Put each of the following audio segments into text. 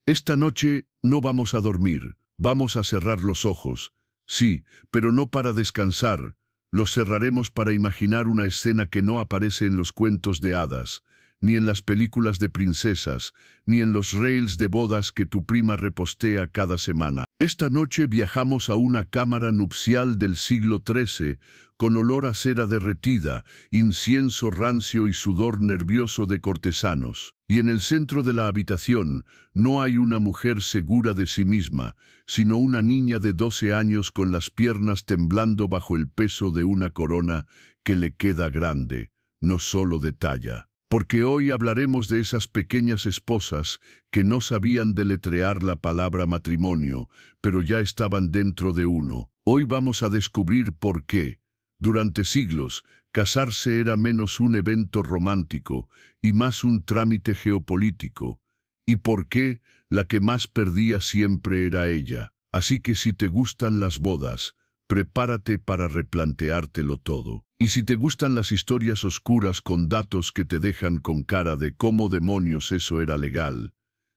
Esta noche no vamos a dormir, vamos a cerrar los ojos. Sí, pero no para descansar. Los cerraremos para imaginar una escena que no aparece en los cuentos de hadas, ni en las películas de princesas, ni en los reels de bodas que tu prima repostea cada semana. Esta noche viajamos a una cámara nupcial del siglo XIII, con olor a cera derretida, incienso rancio y sudor nervioso de cortesanos. Y en el centro de la habitación no hay una mujer segura de sí misma, sino una niña de 12 años con las piernas temblando bajo el peso de una corona que le queda grande, no solo de talla. Porque hoy hablaremos de esas pequeñas esposas que no sabían deletrear la palabra matrimonio, pero ya estaban dentro de uno. Hoy vamos a descubrir por qué. Durante siglos, casarse era menos un evento romántico y más un trámite geopolítico. Y por qué la que más perdía siempre era ella. Así que si te gustan las bodas, prepárate para replanteártelo todo. Y si te gustan las historias oscuras con datos que te dejan con cara de cómo demonios eso era legal,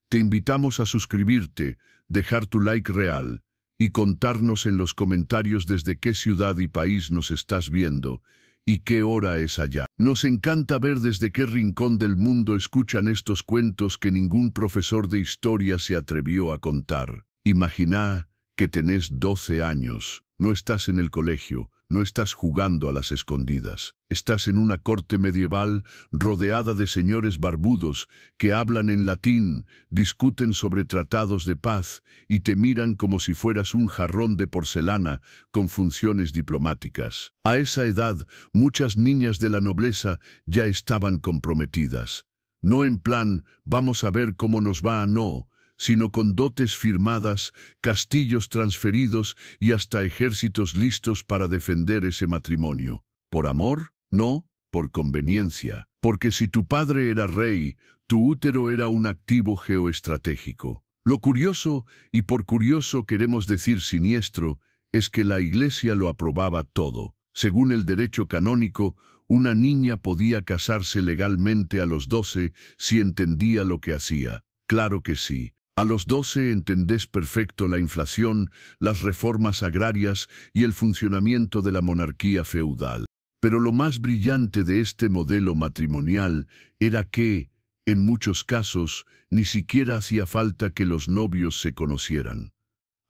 te invitamos a suscribirte, dejar tu like real y contarnos en los comentarios desde qué ciudad y país nos estás viendo y qué hora es allá. Nos encanta ver desde qué rincón del mundo escuchan estos cuentos que ningún profesor de historia se atrevió a contar. Imagina que tenés 12 años, no estás en el colegio, no estás jugando a las escondidas. Estás en una corte medieval rodeada de señores barbudos que hablan en latín, discuten sobre tratados de paz y te miran como si fueras un jarrón de porcelana con funciones diplomáticas. A esa edad, muchas niñas de la nobleza ya estaban comprometidas. No en plan, vamos a ver cómo nos va, no, sino con dotes firmadas, castillos transferidos y hasta ejércitos listos para defender ese matrimonio. ¿Por amor? No, por conveniencia. Porque si tu padre era rey, tu útero era un activo geoestratégico. Lo curioso, y por curioso queremos decir siniestro, es que la Iglesia lo aprobaba todo. Según el derecho canónico, una niña podía casarse legalmente a los 12 si entendía lo que hacía. Claro que sí. A los 12 entendés perfecto la inflación, las reformas agrarias y el funcionamiento de la monarquía feudal. Pero lo más brillante de este modelo matrimonial era que, en muchos casos, ni siquiera hacía falta que los novios se conocieran.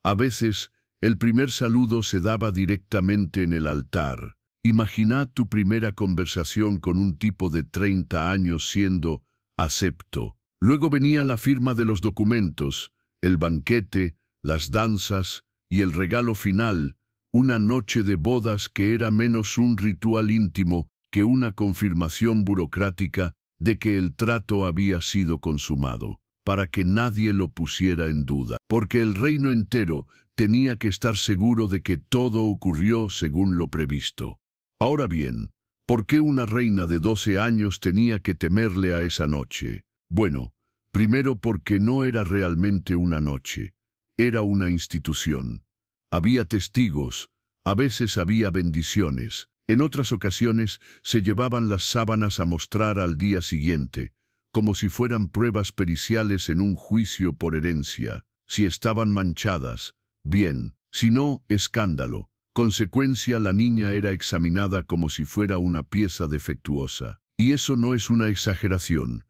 A veces, el primer saludo se daba directamente en el altar. Imagina tu primera conversación con un tipo de 30 años siendo «acepto». Luego venía la firma de los documentos, el banquete, las danzas y el regalo final, una noche de bodas que era menos un ritual íntimo que una confirmación burocrática de que el trato había sido consumado, para que nadie lo pusiera en duda, porque el reino entero tenía que estar seguro de que todo ocurrió según lo previsto. Ahora bien, ¿por qué una reina de 12 años tenía que temerle a esa noche? Bueno, primero porque no era realmente una noche, era una institución. Había testigos, a veces había bendiciones, en otras ocasiones se llevaban las sábanas a mostrar al día siguiente, como si fueran pruebas periciales en un juicio por herencia. Si estaban manchadas, bien, si no, escándalo. Consecuencia, la niña era examinada como si fuera una pieza defectuosa. Y eso no es una exageración.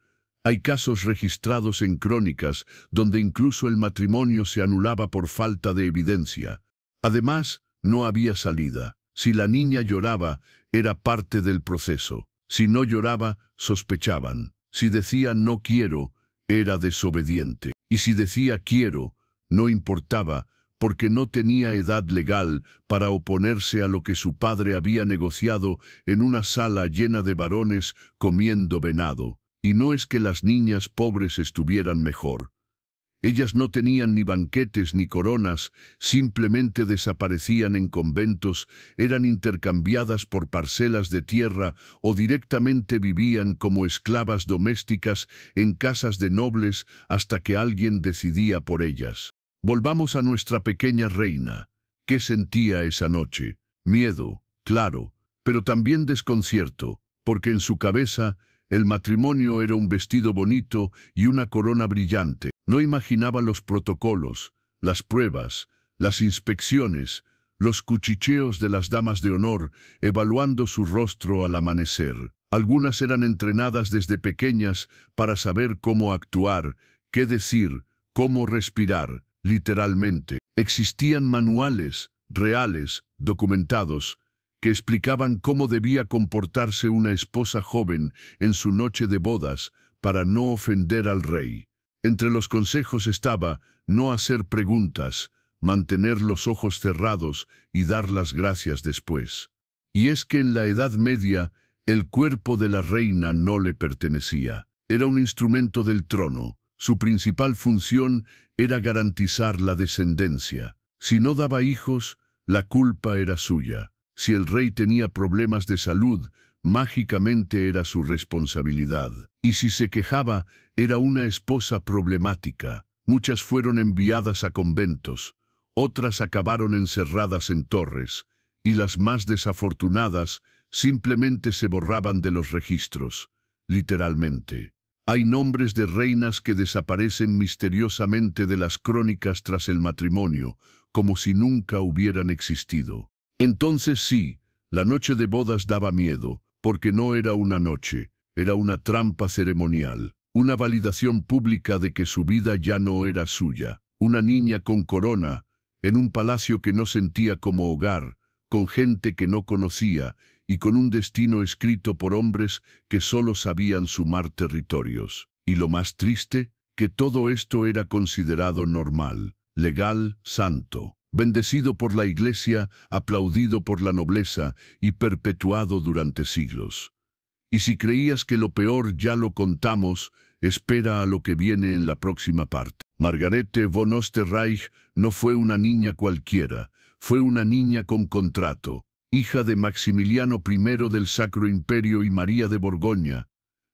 Hay casos registrados en crónicas donde incluso el matrimonio se anulaba por falta de evidencia. Además, no había salida. Si la niña lloraba, era parte del proceso. Si no lloraba, sospechaban. Si decía no quiero, era desobediente. Y si decía quiero, no importaba, porque no tenía edad legal para oponerse a lo que su padre había negociado en una sala llena de varones comiendo venado. Y no es que las niñas pobres estuvieran mejor. Ellas no tenían ni banquetes ni coronas, simplemente desaparecían en conventos, eran intercambiadas por parcelas de tierra o directamente vivían como esclavas domésticas en casas de nobles hasta que alguien decidía por ellas. Volvamos a nuestra pequeña reina. ¿Qué sentía esa noche? Miedo, claro, pero también desconcierto, porque en su cabeza El matrimonio era un vestido bonito y una corona brillante. No imaginaba los protocolos, las pruebas, las inspecciones, los cuchicheos de las damas de honor, evaluando su rostro al amanecer. Algunas eran entrenadas desde pequeñas para saber cómo actuar, qué decir, cómo respirar, literalmente. Existían manuales, reales, documentados, que explicaban cómo debía comportarse una esposa joven en su noche de bodas para no ofender al rey. Entre los consejos estaba no hacer preguntas, mantener los ojos cerrados y dar las gracias después. Y es que en la Edad Media, el cuerpo de la reina no le pertenecía. Era un instrumento del trono. Su principal función era garantizar la descendencia. Si no daba hijos, la culpa era suya. Si el rey tenía problemas de salud, mágicamente era su responsabilidad. Y si se quejaba, era una esposa problemática. Muchas fueron enviadas a conventos, otras acabaron encerradas en torres, y las más desafortunadas simplemente se borraban de los registros, literalmente. Hay nombres de reinas que desaparecen misteriosamente de las crónicas tras el matrimonio, como si nunca hubieran existido. Entonces sí, la noche de bodas daba miedo, porque no era una noche, era una trampa ceremonial, una validación pública de que su vida ya no era suya. Una niña con corona, en un palacio que no sentía como hogar, con gente que no conocía y con un destino escrito por hombres que solo sabían sumar territorios. Y lo más triste, que todo esto era considerado normal, legal, santo. Bendecido por la Iglesia, aplaudido por la nobleza y perpetuado durante siglos. Y si creías que lo peor ya lo contamos, espera a lo que viene en la próxima parte. Margarete von Österreich no fue una niña cualquiera, fue una niña con contrato, hija de Maximiliano I del Sacro Imperio y María de Borgoña.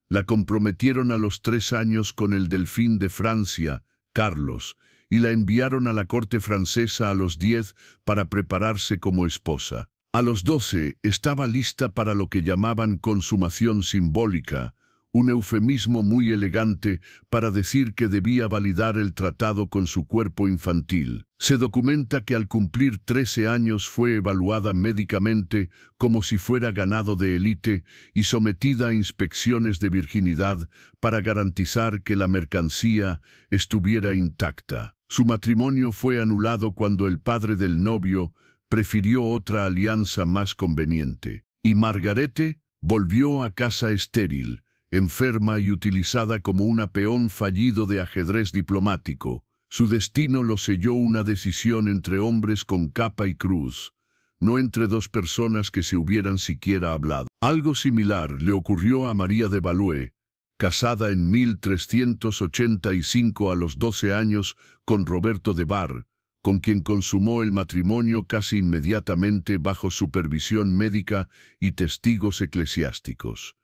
La comprometieron a los 3 años con el delfín de Francia, Carlos, y la enviaron a la corte francesa a los 10 para prepararse como esposa. A los 12 estaba lista para lo que llamaban consumación simbólica, un eufemismo muy elegante para decir que debía validar el tratado con su cuerpo infantil. Se documenta que al cumplir 13 años fue evaluada médicamente como si fuera ganado de élite y sometida a inspecciones de virginidad para garantizar que la mercancía estuviera intacta. Su matrimonio fue anulado cuando el padre del novio prefirió otra alianza más conveniente. Y Margarete volvió a casa estéril, enferma y utilizada como una peón fallido de ajedrez diplomático. Su destino lo selló una decisión entre hombres con capa y cruz, no entre dos personas que se hubieran siquiera hablado. Algo similar le ocurrió a María de Valois, casada en 1385 a los 12 años con Roberto de Bar, con quien consumó el matrimonio casi inmediatamente bajo supervisión médica y testigos eclesiásticos.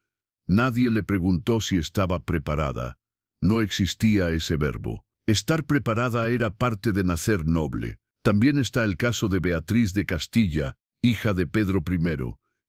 Nadie le preguntó si estaba preparada. No existía ese verbo. Estar preparada era parte de nacer noble. También está el caso de Beatriz de Castilla, hija de Pedro I,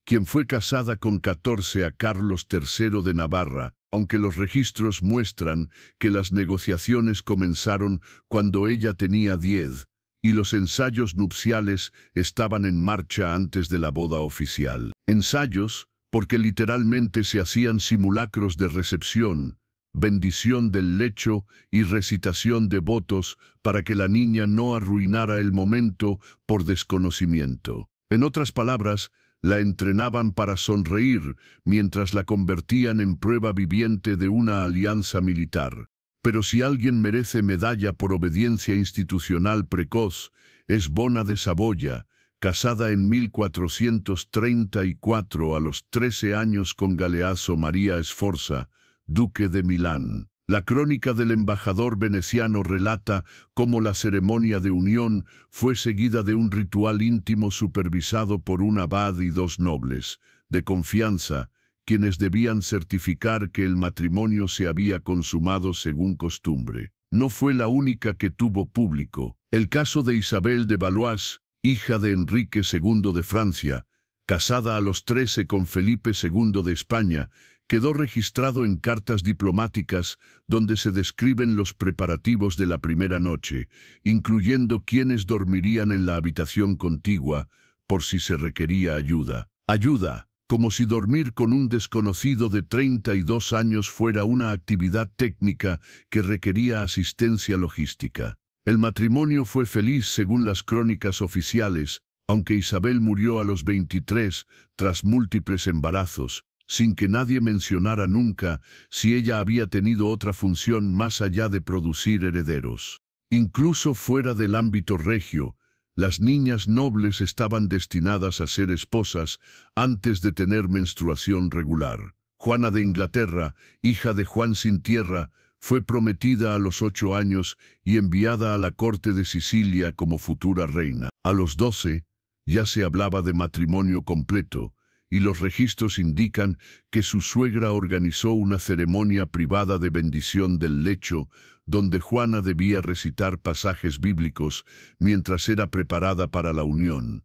quien fue casada con 14 a Carlos III de Navarra, aunque los registros muestran que las negociaciones comenzaron cuando ella tenía 10, y los ensayos nupciales estaban en marcha antes de la boda oficial. Ensayos, porque literalmente se hacían simulacros de recepción, bendición del lecho y recitación de votos para que la niña no arruinara el momento por desconocimiento. En otras palabras, la entrenaban para sonreír mientras la convertían en prueba viviente de una alianza militar. Pero si alguien merece medalla por obediencia institucional precoz, es Bona de Saboya, casada en 1434 a los 13 años con Galeazzo María Sforza, duque de Milán. La crónica del embajador veneciano relata cómo la ceremonia de unión fue seguida de un ritual íntimo supervisado por un abad y 2 nobles, de confianza, quienes debían certificar que el matrimonio se había consumado según costumbre. No fue la única que tuvo público. El caso de Isabel de Valois, hija de Enrique II de Francia, casada a los 13 con Felipe II de España, quedó registrado en cartas diplomáticas donde se describen los preparativos de la primera noche, incluyendo quienes dormirían en la habitación contigua por si se requería ayuda. Ayuda, como si dormir con un desconocido de 32 años fuera una actividad técnica que requería asistencia logística. El matrimonio fue feliz según las crónicas oficiales, aunque Isabel murió a los 23 tras múltiples embarazos, sin que nadie mencionara nunca si ella había tenido otra función más allá de producir herederos. Incluso fuera del ámbito regio, las niñas nobles estaban destinadas a ser esposas antes de tener menstruación regular. Juana de Inglaterra, hija de Juan sin tierra, fue prometida a los 8 años y enviada a la corte de Sicilia como futura reina. A los 12, ya se hablaba de matrimonio completo, y los registros indican que su suegra organizó una ceremonia privada de bendición del lecho, donde Juana debía recitar pasajes bíblicos mientras era preparada para la unión.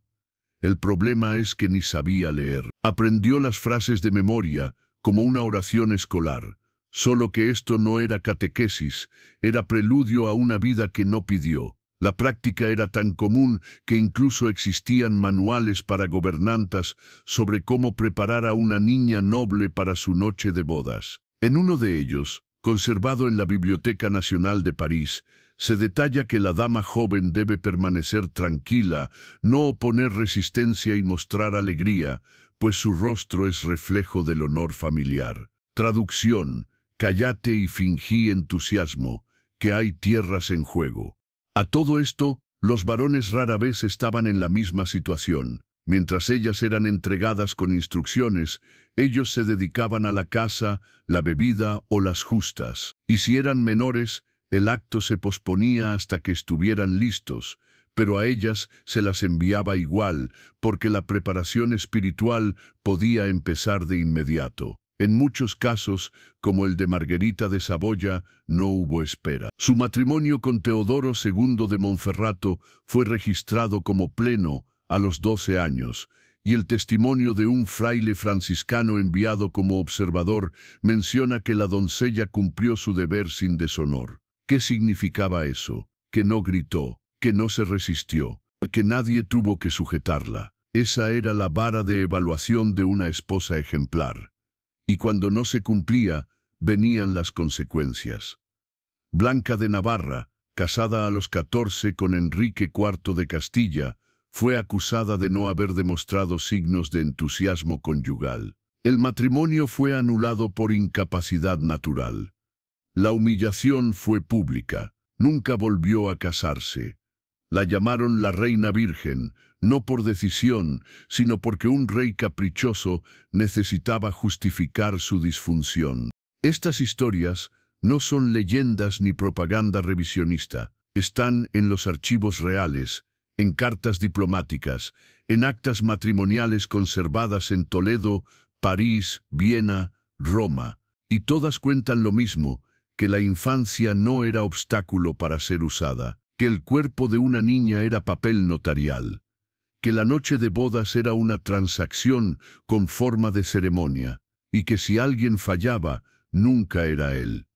El problema es que ni sabía leer. Aprendió las frases de memoria, como una oración escolar, solo que esto no era catequesis, era preludio a una vida que no pidió. La práctica era tan común que incluso existían manuales para gobernantas sobre cómo preparar a una niña noble para su noche de bodas. En uno de ellos, conservado en la Biblioteca Nacional de París, se detalla que la dama joven debe permanecer tranquila, no oponer resistencia y mostrar alegría, pues su rostro es reflejo del honor familiar. Traducción: cállate y fingí entusiasmo, que hay tierras en juego. A todo esto, los varones rara vez estaban en la misma situación. Mientras ellas eran entregadas con instrucciones, ellos se dedicaban a la caza, la bebida o las justas. Y si eran menores, el acto se posponía hasta que estuvieran listos, pero a ellas se las enviaba igual, porque la preparación espiritual podía empezar de inmediato. En muchos casos, como el de Margarita de Saboya, no hubo espera. Su matrimonio con Teodoro II de Monferrato fue registrado como pleno a los 12 años, y el testimonio de un fraile franciscano enviado como observador menciona que la doncella cumplió su deber sin deshonor. ¿Qué significaba eso? Que no gritó, que no se resistió, que nadie tuvo que sujetarla. Esa era la vara de evaluación de una esposa ejemplar. Y cuando no se cumplía, venían las consecuencias. Blanca de Navarra, casada a los 14 con Enrique IV de Castilla, fue acusada de no haber demostrado signos de entusiasmo conyugal. El matrimonio fue anulado por incapacidad natural. La humillación fue pública. Nunca volvió a casarse. La llamaron la Reina Virgen, no por decisión, sino porque un rey caprichoso necesitaba justificar su disfunción. Estas historias no son leyendas ni propaganda revisionista. Están en los archivos reales, en cartas diplomáticas, en actas matrimoniales conservadas en Toledo, París, Viena, Roma, y todas cuentan lo mismo, que la infancia no era obstáculo para ser usada, que el cuerpo de una niña era papel notarial, que la noche de bodas era una transacción con forma de ceremonia, y que si alguien fallaba, nunca era él.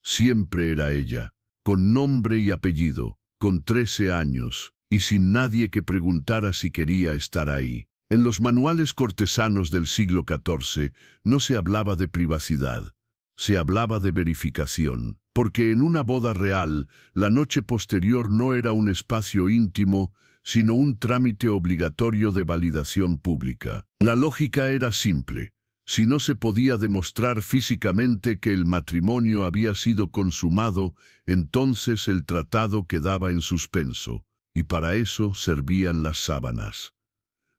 Siempre era ella, con nombre y apellido, con 13 años, y sin nadie que preguntara si quería estar ahí. En los manuales cortesanos del siglo XIV no se hablaba de privacidad, se hablaba de verificación, porque en una boda real, la noche posterior no era un espacio íntimo, sino un trámite obligatorio de validación pública. La lógica era simple. Si no se podía demostrar físicamente que el matrimonio había sido consumado, entonces el tratado quedaba en suspenso, y para eso servían las sábanas.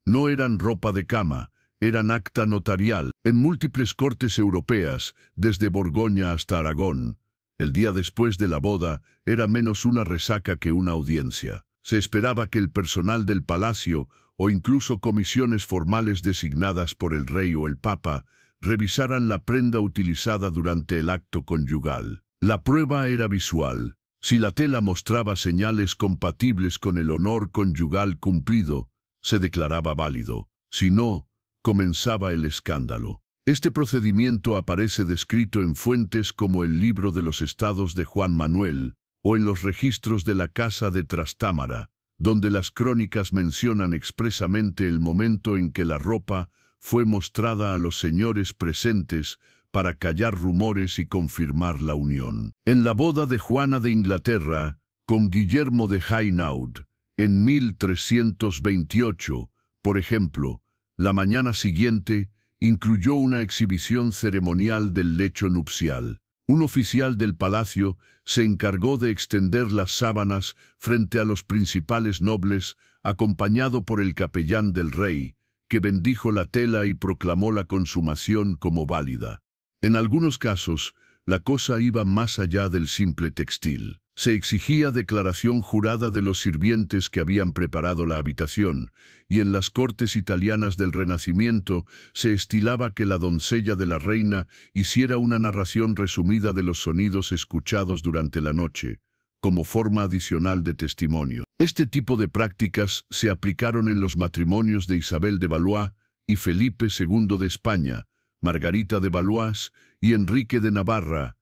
No eran ropa de cama, eran acta notarial. En múltiples cortes europeas, desde Borgoña hasta Aragón, el día después de la boda era menos una resaca que una audiencia. Se esperaba que el personal del palacio, o incluso comisiones formales designadas por el rey o el papa, revisaran la prenda utilizada durante el acto conyugal. La prueba era visual. Si la tela mostraba señales compatibles con el honor conyugal cumplido, se declaraba válido. Si no, comenzaba el escándalo. Este procedimiento aparece descrito en fuentes como el Libro de los Estados de Juan Manuel o en los registros de la Casa de Trastámara, donde las crónicas mencionan expresamente el momento en que la ropa fue mostrada a los señores presentes para callar rumores y confirmar la unión. En la boda de Juana de Inglaterra con Guillermo de Hainaut, en 1328, por ejemplo, la mañana siguiente incluyó una exhibición ceremonial del lecho nupcial. Un oficial del palacio se encargó de extender las sábanas frente a los principales nobles, acompañado por el capellán del rey, que bendijo la tela y proclamó la consumación como válida. En algunos casos, la cosa iba más allá del simple textil. Se exigía declaración jurada de los sirvientes que habían preparado la habitación, y en las cortes italianas del Renacimiento se estilaba que la doncella de la reina hiciera una narración resumida de los sonidos escuchados durante la noche, como forma adicional de testimonio. Este tipo de prácticas se aplicaron en los matrimonios de Isabel de Valois y Felipe II de España, Margarita de Valois y Enrique de Navarra,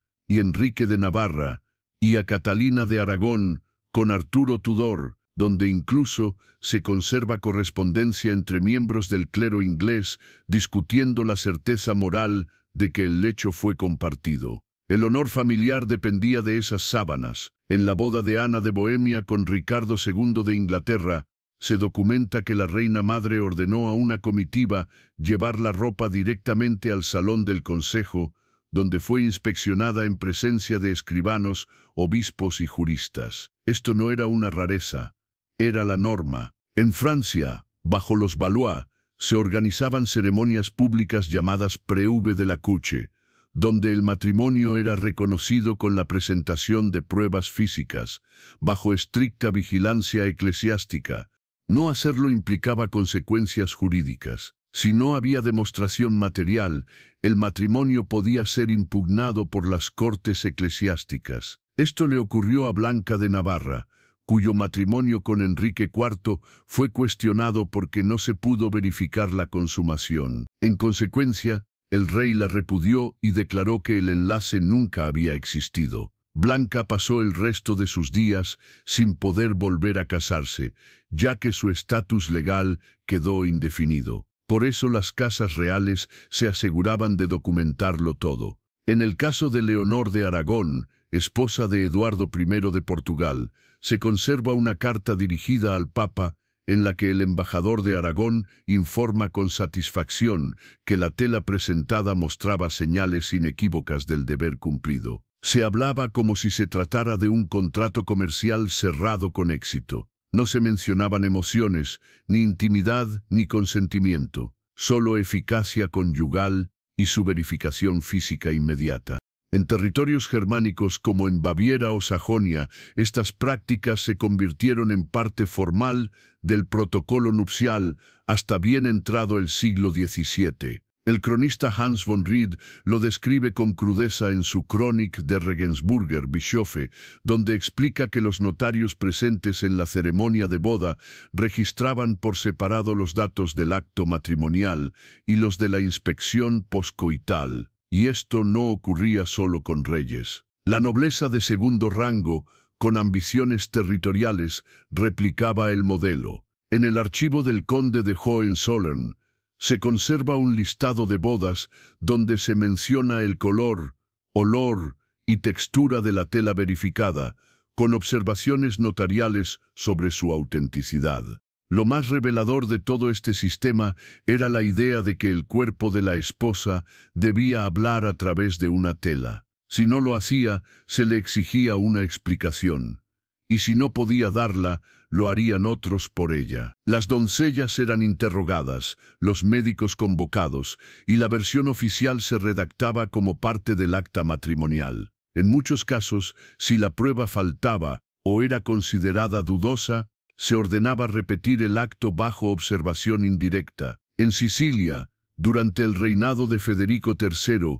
y a Catalina de Aragón con Arturo Tudor, donde incluso se conserva correspondencia entre miembros del clero inglés discutiendo la certeza moral de que el lecho fue compartido. El honor familiar dependía de esas sábanas. En la boda de Ana de Bohemia con Ricardo II de Inglaterra, se documenta que la reina madre ordenó a una comitiva llevar la ropa directamente al salón del consejo, donde fue inspeccionada en presencia de escribanos, obispos y juristas. Esto no era una rareza, era la norma. En Francia, bajo los Valois, se organizaban ceremonias públicas llamadas preuve de la couche, donde el matrimonio era reconocido con la presentación de pruebas físicas, bajo estricta vigilancia eclesiástica. No hacerlo implicaba consecuencias jurídicas. Si no había demostración material, el matrimonio podía ser impugnado por las cortes eclesiásticas. Esto le ocurrió a Blanca de Navarra, cuyo matrimonio con Enrique IV fue cuestionado porque no se pudo verificar la consumación. En consecuencia, el rey la repudió y declaró que el enlace nunca había existido. Blanca pasó el resto de sus días sin poder volver a casarse, ya que su estatus legal quedó indefinido. Por eso las casas reales se aseguraban de documentarlo todo. En el caso de Leonor de Aragón, esposa de Eduardo I de Portugal, se conserva una carta dirigida al Papa en la que el embajador de Aragón informa con satisfacción que la tela presentada mostraba señales inequívocas del deber cumplido. Se hablaba como si se tratara de un contrato comercial cerrado con éxito. No se mencionaban emociones, ni intimidad, ni consentimiento, solo eficacia conyugal y su verificación física inmediata. En territorios germánicos como en Baviera o Sajonia, estas prácticas se convirtieron en parte formal del protocolo nupcial hasta bien entrado el siglo XVII. El cronista Hans von Ried lo describe con crudeza en su Chronik der Regensburger Bischöfe, donde explica que los notarios presentes en la ceremonia de boda registraban por separado los datos del acto matrimonial y los de la inspección poscoital, y esto no ocurría solo con reyes. La nobleza de segundo rango, con ambiciones territoriales, replicaba el modelo. En el archivo del conde de Hohenzollern, se conserva un listado de bodas donde se menciona el color, olor y textura de la tela verificada, con observaciones notariales sobre su autenticidad. Lo más revelador de todo este sistema era la idea de que el cuerpo de la esposa debía hablar a través de una tela. Si no lo hacía, se le exigía una explicación. Y si no podía darla, lo harían otros por ella. Las doncellas eran interrogadas, los médicos convocados, y la versión oficial se redactaba como parte del acta matrimonial. En muchos casos, si la prueba faltaba o era considerada dudosa, se ordenaba repetir el acto bajo observación indirecta. En Sicilia, durante el reinado de Federico III,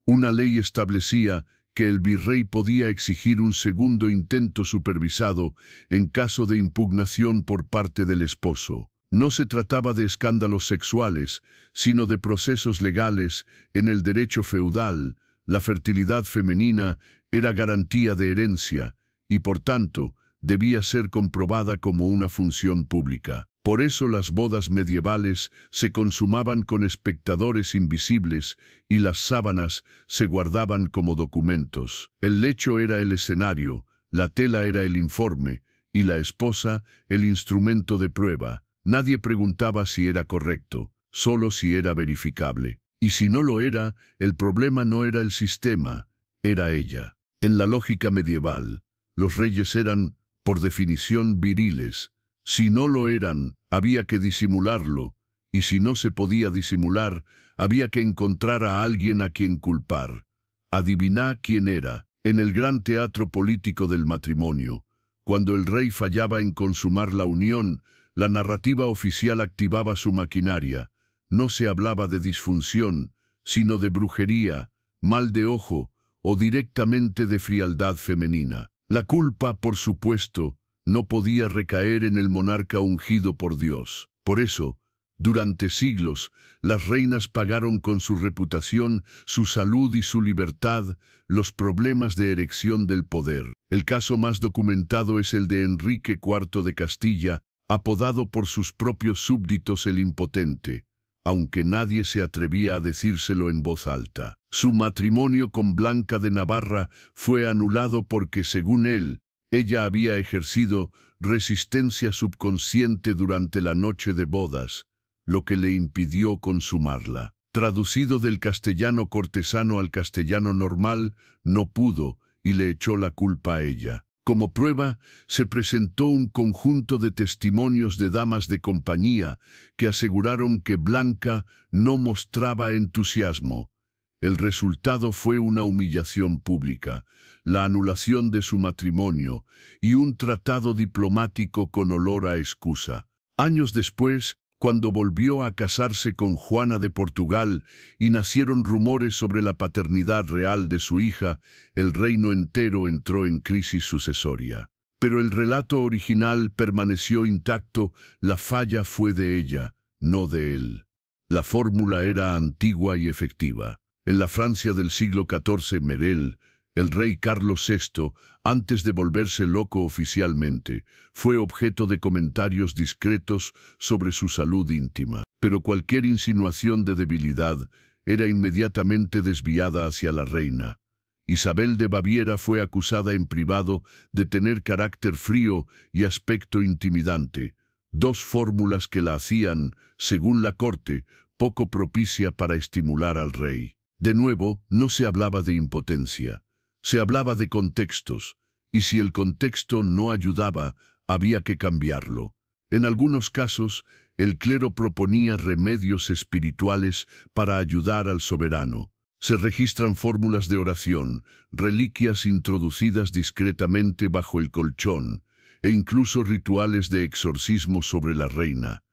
una ley establecía que el virrey podía exigir un segundo intento supervisado en caso de impugnación por parte del esposo. No se trataba de escándalos sexuales, sino de procesos legales. En el derecho feudal, la fertilidad femenina era garantía de herencia y, por tanto, debía ser comprobada como una función pública. Por eso las bodas medievales se consumaban con espectadores invisibles y las sábanas se guardaban como documentos. El lecho era el escenario, la tela era el informe y la esposa el instrumento de prueba. Nadie preguntaba si era correcto, solo si era verificable. Y si no lo era, el problema no era el sistema, era ella. En la lógica medieval, los reyes eran, por definición, viriles. Si no lo eran, había que disimularlo, y si no se podía disimular, había que encontrar a alguien a quien culpar. Adiviná quién era. En el gran teatro político del matrimonio, cuando el rey fallaba en consumar la unión, la narrativa oficial activaba su maquinaria. No se hablaba de disfunción, sino de brujería, mal de ojo o directamente de frialdad femenina. La culpa, por supuesto, no podía recaer en el monarca ungido por Dios. Por eso, durante siglos, las reinas pagaron con su reputación, su salud y su libertad los problemas de erección del poder. El caso más documentado es el de Enrique IV de Castilla, apodado por sus propios súbditos el Impotente, aunque nadie se atrevía a decírselo en voz alta. Su matrimonio con Blanca de Navarra fue anulado porque, según él, ella había ejercido resistencia subconsciente durante la noche de bodas, lo que le impidió consumarla. Traducido del castellano cortesano al castellano normal, no pudo y le echó la culpa a ella. Como prueba, se presentó un conjunto de testimonios de damas de compañía que aseguraron que Blanca no mostraba entusiasmo. El resultado fue una humillación pública, la anulación de su matrimonio y un tratado diplomático con olor a excusa. Años después, cuando volvió a casarse con Juana de Portugal y nacieron rumores sobre la paternidad real de su hija, el reino entero entró en crisis sucesoria. Pero el relato original permaneció intacto, la falla fue de ella, no de él. La fórmula era antigua y efectiva. En la Francia del siglo XIV, Merel, el rey Carlos VI, antes de volverse loco oficialmente, fue objeto de comentarios discretos sobre su salud íntima. Pero cualquier insinuación de debilidad era inmediatamente desviada hacia la reina. Isabel de Baviera fue acusada en privado de tener carácter frío y aspecto intimidante, dos fórmulas que la hacían, según la corte, poco propicia para estimular al rey. De nuevo, no se hablaba de impotencia. Se hablaba de contextos, y si el contexto no ayudaba, había que cambiarlo. En algunos casos, el clero proponía remedios espirituales para ayudar al soberano. Se registran fórmulas de oración, reliquias introducidas discretamente bajo el colchón, e incluso rituales de exorcismo sobre la reina,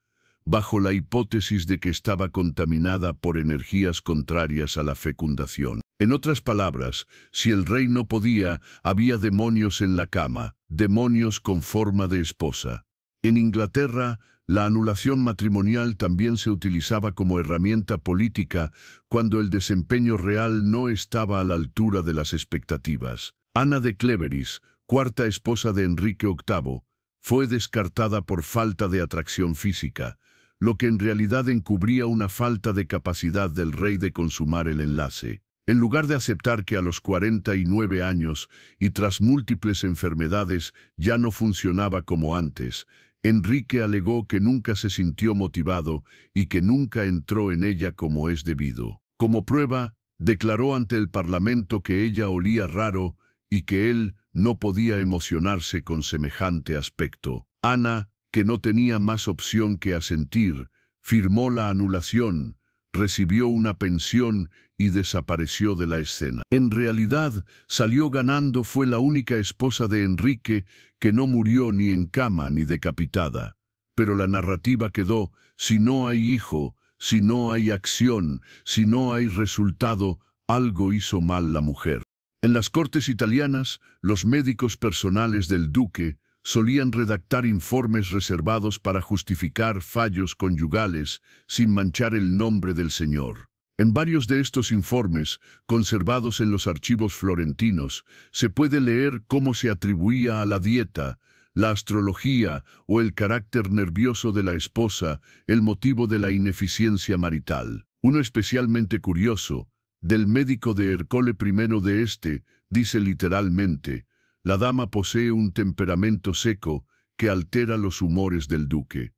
bajo la hipótesis de que estaba contaminada por energías contrarias a la fecundación. En otras palabras, si el rey no podía, había demonios en la cama, demonios con forma de esposa. En Inglaterra, la anulación matrimonial también se utilizaba como herramienta política cuando el desempeño real no estaba a la altura de las expectativas. Ana de Cleveris, cuarta esposa de Enrique VIII, fue descartada por falta de atracción física, lo que en realidad encubría una falta de capacidad del rey de consumar el enlace. En lugar de aceptar que a los 49 años y tras múltiples enfermedades ya no funcionaba como antes, Enrique alegó que nunca se sintió motivado y que nunca entró en ella como es debido. Como prueba, declaró ante el Parlamento que ella olía raro y que él no podía emocionarse con semejante aspecto. Ana, que no tenía más opción que asentir, firmó la anulación, recibió una pensión y desapareció de la escena. En realidad, salió ganando, fue la única esposa de Enrique que no murió ni en cama ni decapitada. Pero la narrativa quedó: si no hay hijo, si no hay acción, si no hay resultado, algo hizo mal la mujer. En las cortes italianas, los médicos personales del duque, solían redactar informes reservados para justificar fallos conyugales sin manchar el nombre del señor. En varios de estos informes, conservados en los archivos florentinos, se puede leer cómo se atribuía a la dieta, la astrología o el carácter nervioso de la esposa el motivo de la ineficiencia marital. Uno especialmente curioso, del médico de Ercole I de este, dice literalmente: la dama posee un temperamento seco que altera los humores del duque.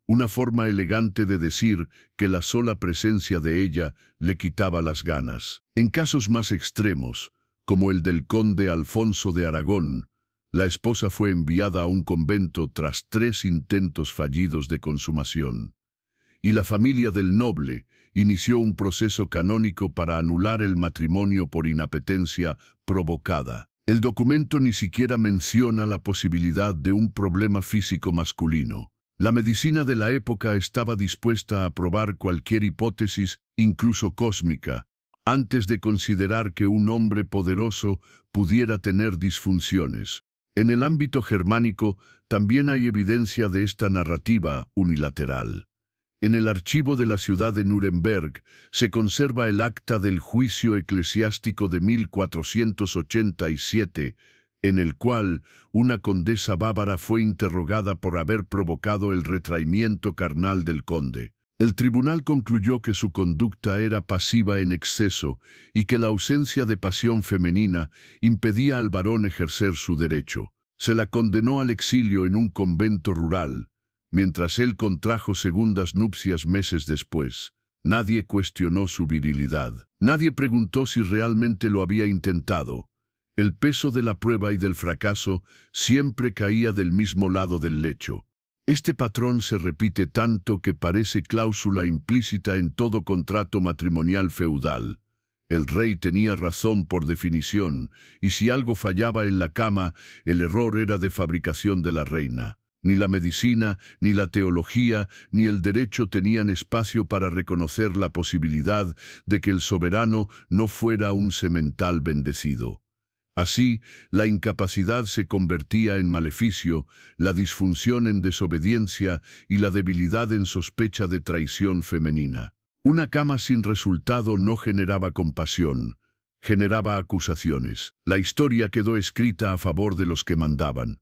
Una forma elegante de decir que la sola presencia de ella le quitaba las ganas. En casos más extremos, como el del conde Alfonso de Aragón, la esposa fue enviada a un convento tras 3 intentos fallidos de consumación. Y la familia del noble inició un proceso canónico para anular el matrimonio por inapetencia provocada. El documento ni siquiera menciona la posibilidad de un problema físico masculino. La medicina de la época estaba dispuesta a probar cualquier hipótesis, incluso cósmica, antes de considerar que un hombre poderoso pudiera tener disfunciones. En el ámbito germánico también hay evidencia de esta narrativa unilateral. En el archivo de la ciudad de Nuremberg se conserva el acta del juicio eclesiástico de 1487, en el cual una condesa bávara fue interrogada por haber provocado el retraimiento carnal del conde. El tribunal concluyó que su conducta era pasiva en exceso y que la ausencia de pasión femenina impedía al varón ejercer su derecho. Se la condenó al exilio en un convento rural, mientras él contrajo segundas nupcias meses después. Nadie cuestionó su virilidad. Nadie preguntó si realmente lo había intentado. El peso de la prueba y del fracaso siempre caía del mismo lado del lecho. Este patrón se repite tanto que parece cláusula implícita en todo contrato matrimonial feudal. El rey tenía razón por definición, y si algo fallaba en la cama, el error era de fabricación de la reina. Ni la medicina, ni la teología, ni el derecho tenían espacio para reconocer la posibilidad de que el soberano no fuera un semental bendecido. Así, la incapacidad se convertía en maleficio, la disfunción en desobediencia y la debilidad en sospecha de traición femenina. Una cama sin resultado no generaba compasión, generaba acusaciones. La historia quedó escrita a favor de los que mandaban.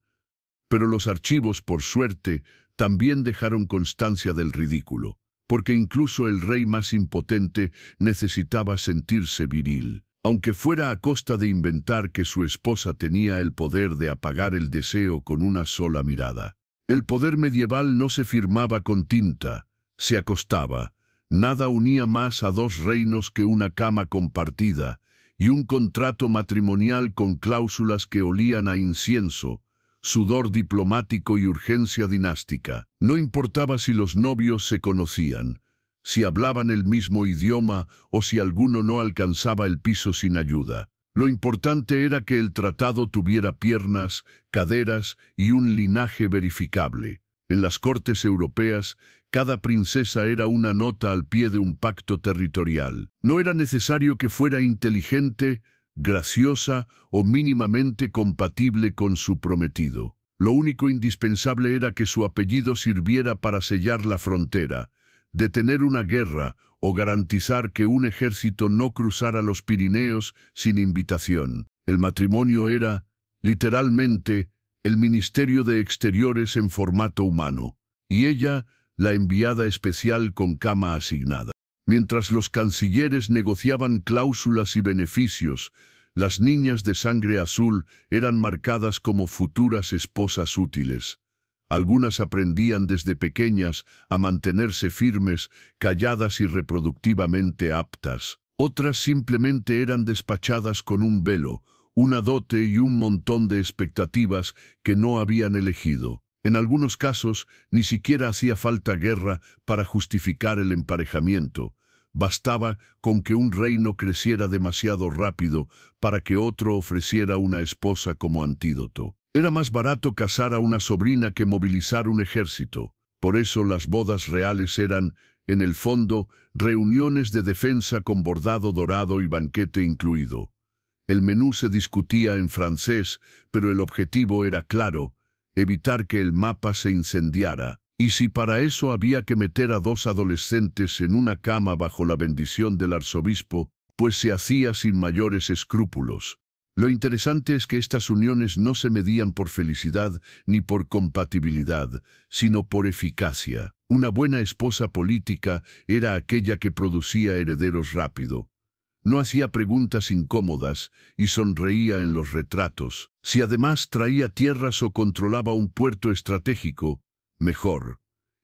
Pero los archivos, por suerte, también dejaron constancia del ridículo, porque incluso el rey más impotente necesitaba sentirse viril. Aunque fuera a costa de inventar que su esposa tenía el poder de apagar el deseo con una sola mirada. El poder medieval no se firmaba con tinta, se acostaba. Nada unía más a 2 reinos que una cama compartida y un contrato matrimonial con cláusulas que olían a incienso, sudor diplomático y urgencia dinástica. No importaba si los novios se conocían, si hablaban el mismo idioma o si alguno no alcanzaba el piso sin ayuda. Lo importante era que el tratado tuviera piernas, caderas y un linaje verificable. En las cortes europeas, cada princesa era una nota al pie de un pacto territorial. No era necesario que fuera inteligente, graciosa o mínimamente compatible con su prometido. Lo único indispensable era que su apellido sirviera para sellar la frontera, detener una guerra o garantizar que un ejército no cruzara los Pirineos sin invitación. El matrimonio era, literalmente, el Ministerio de Exteriores en formato humano, y ella, la enviada especial con cama asignada. Mientras los cancilleres negociaban cláusulas y beneficios, las niñas de sangre azul eran marcadas como futuras esposas útiles. Algunas aprendían desde pequeñas a mantenerse firmes, calladas y reproductivamente aptas. Otras simplemente eran despachadas con un velo, una dote y un montón de expectativas que no habían elegido. En algunos casos, ni siquiera hacía falta guerra para justificar el emparejamiento. Bastaba con que un reino creciera demasiado rápido para que otro ofreciera una esposa como antídoto. Era más barato casar a una sobrina que movilizar un ejército. Por eso las bodas reales eran, en el fondo, reuniones de defensa con bordado dorado y banquete incluido. El menú se discutía en francés, pero el objetivo era claro: evitar que el mapa se incendiara. Y si para eso había que meter a 2 adolescentes en una cama bajo la bendición del arzobispo, pues se hacía sin mayores escrúpulos. Lo interesante es que estas uniones no se medían por felicidad ni por compatibilidad, sino por eficacia. Una buena esposa política era aquella que producía herederos rápido. No hacía preguntas incómodas y sonreía en los retratos. Si además traía tierras o controlaba un puerto estratégico, mejor.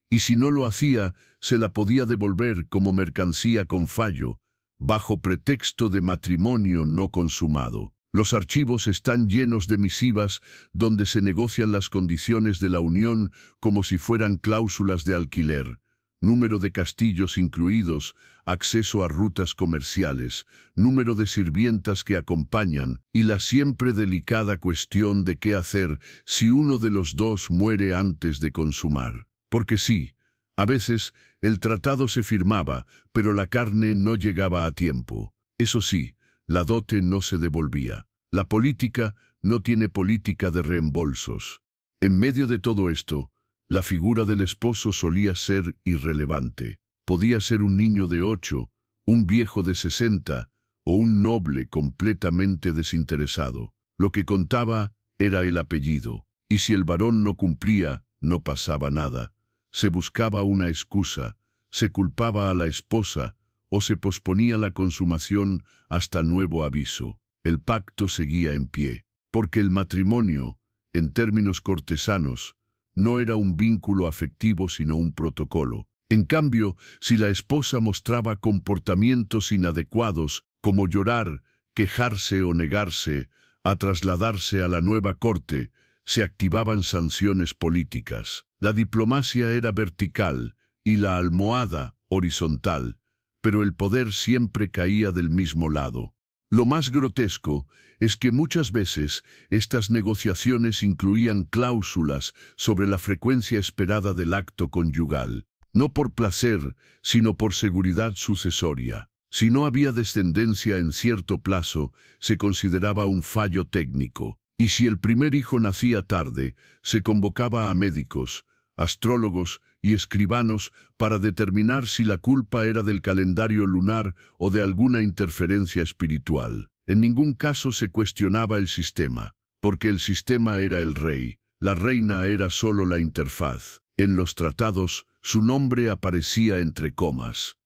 Y si no lo hacía, se la podía devolver como mercancía con fallo, bajo pretexto de matrimonio no consumado. Los archivos están llenos de misivas donde se negocian las condiciones de la unión como si fueran cláusulas de alquiler, número de castillos incluidos, acceso a rutas comerciales, número de sirvientas que acompañan y la siempre delicada cuestión de qué hacer si uno de los dos muere antes de consumar. Porque sí, a veces el tratado se firmaba, pero la carne no llegaba a tiempo. Eso sí, la dote no se devolvía. La política no tiene política de reembolsos. En medio de todo esto, la figura del esposo solía ser irrelevante. Podía ser un niño de 8, un viejo de 60 o un noble completamente desinteresado. Lo que contaba era el apellido, y si el varón no cumplía, no pasaba nada. Se buscaba una excusa, se culpaba a la esposa o se posponía la consumación hasta nuevo aviso. El pacto seguía en pie, porque el matrimonio, en términos cortesanos, no era un vínculo afectivo sino un protocolo. En cambio, si la esposa mostraba comportamientos inadecuados, como llorar, quejarse o negarse a trasladarse a la nueva corte, se activaban sanciones políticas. La diplomacia era vertical y la almohada horizontal, pero el poder siempre caía del mismo lado. Lo más grotesco es que muchas veces estas negociaciones incluían cláusulas sobre la frecuencia esperada del acto conyugal, no por placer, sino por seguridad sucesoria. Si no había descendencia en cierto plazo, se consideraba un fallo técnico, y si el primer hijo nacía tarde, se convocaba a médicos, astrólogos y escribanos para determinar si la culpa era del calendario lunar o de alguna interferencia espiritual. En ningún caso se cuestionaba el sistema, porque el sistema era el rey, la reina era solo la interfaz. En los tratados, su nombre aparecía entre comas.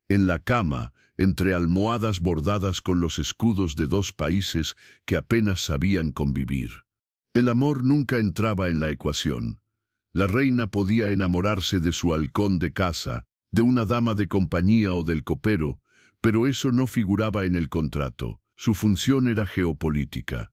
En la cama, entre almohadas bordadas con los escudos de 2 países que apenas sabían convivir. El amor nunca entraba en la ecuación. La reina podía enamorarse de su halcón de casa, de una dama de compañía o del copero, pero eso no figuraba en el contrato. Su función era geopolítica.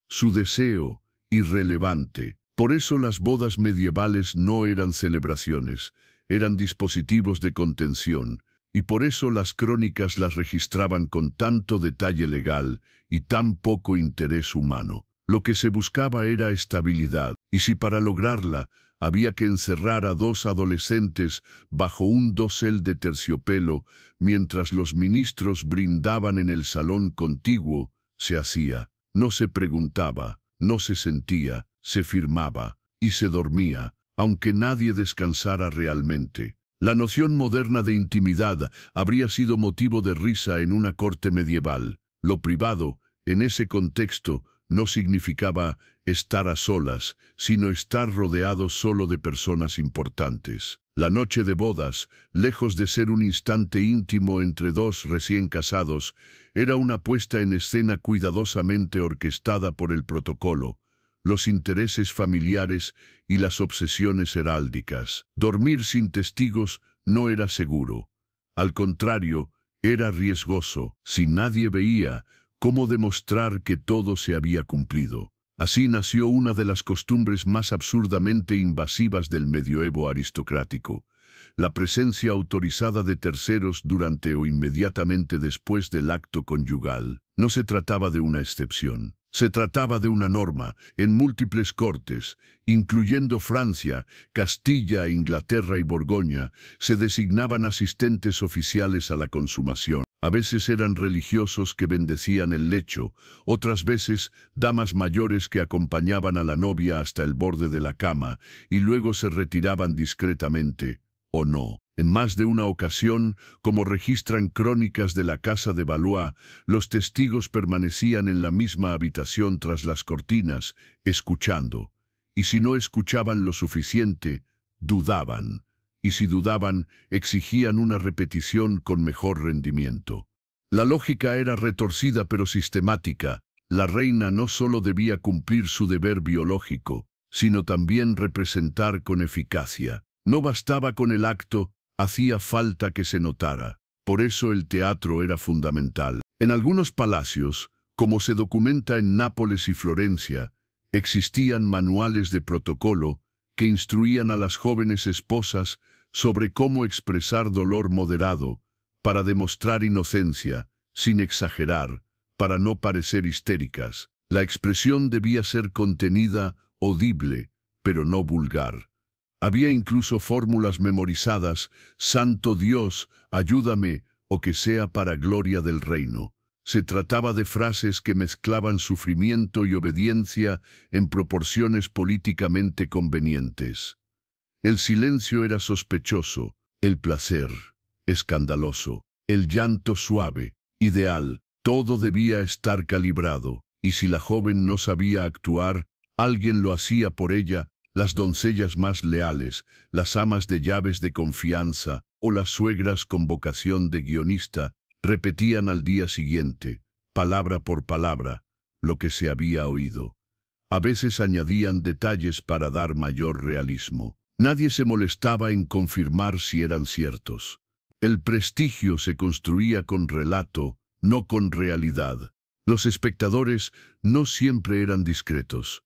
Su deseo, irrelevante. Por eso las bodas medievales no eran celebraciones, eran dispositivos de contención, y por eso las crónicas las registraban con tanto detalle legal y tan poco interés humano. Lo que se buscaba era estabilidad, y si para lograrla había que encerrar a 2 adolescentes bajo un dosel de terciopelo, mientras los ministros brindaban en el salón contiguo, se hacía. No se preguntaba, no se sentía, se firmaba y se dormía, aunque nadie descansara realmente. La noción moderna de intimidad habría sido motivo de risa en una corte medieval. Lo privado, en ese contexto, no significaba estar a solas, sino estar rodeado solo de personas importantes. La noche de bodas, lejos de ser un instante íntimo entre 2 recién casados, era una puesta en escena cuidadosamente orquestada por el protocolo, los intereses familiares y las obsesiones heráldicas. Dormir sin testigos no era seguro. Al contrario, era riesgoso. Si nadie veía, ¿cómo demostrar que todo se había cumplido? Así nació una de las costumbres más absurdamente invasivas del medioevo aristocrático, la presencia autorizada de terceros durante o inmediatamente después del acto conyugal. No se trataba de una excepción. Se trataba de una norma en múltiples cortes, incluyendo Francia, Castilla, Inglaterra y Borgoña. Se designaban asistentes oficiales a la consumación. A veces eran religiosos que bendecían el lecho, otras veces damas mayores que acompañaban a la novia hasta el borde de la cama y luego se retiraban discretamente, o no. En más de una ocasión, como registran crónicas de la casa de Valois, los testigos permanecían en la misma habitación tras las cortinas, escuchando. Y si no escuchaban lo suficiente, dudaban. Y si dudaban, exigían una repetición con mejor rendimiento. La lógica era retorcida pero sistemática. La reina no solo debía cumplir su deber biológico, sino también representar con eficacia. No bastaba con el acto, hacía falta que se notara. Por eso el teatro era fundamental. En algunos palacios, como se documenta en Nápoles y Florencia, existían manuales de protocolo que instruían a las jóvenes esposas sobre cómo expresar dolor moderado, para demostrar inocencia, sin exagerar, para no parecer histéricas. La expresión debía ser contenida, audible, pero no vulgar. Había incluso fórmulas memorizadas: «Santo Dios, ayúdame», o «que sea para gloria del reino». Se trataba de frases que mezclaban sufrimiento y obediencia en proporciones políticamente convenientes. El silencio era sospechoso, el placer escandaloso, el llanto suave, ideal. Todo debía estar calibrado, y si la joven no sabía actuar, alguien lo hacía por ella. Las doncellas más leales, las amas de llaves de confianza o las suegras con vocación de guionista, repetían al día siguiente, palabra por palabra, lo que se había oído. A veces añadían detalles para dar mayor realismo. Nadie se molestaba en confirmar si eran ciertos. El prestigio se construía con relato, no con realidad. Los espectadores no siempre eran discretos.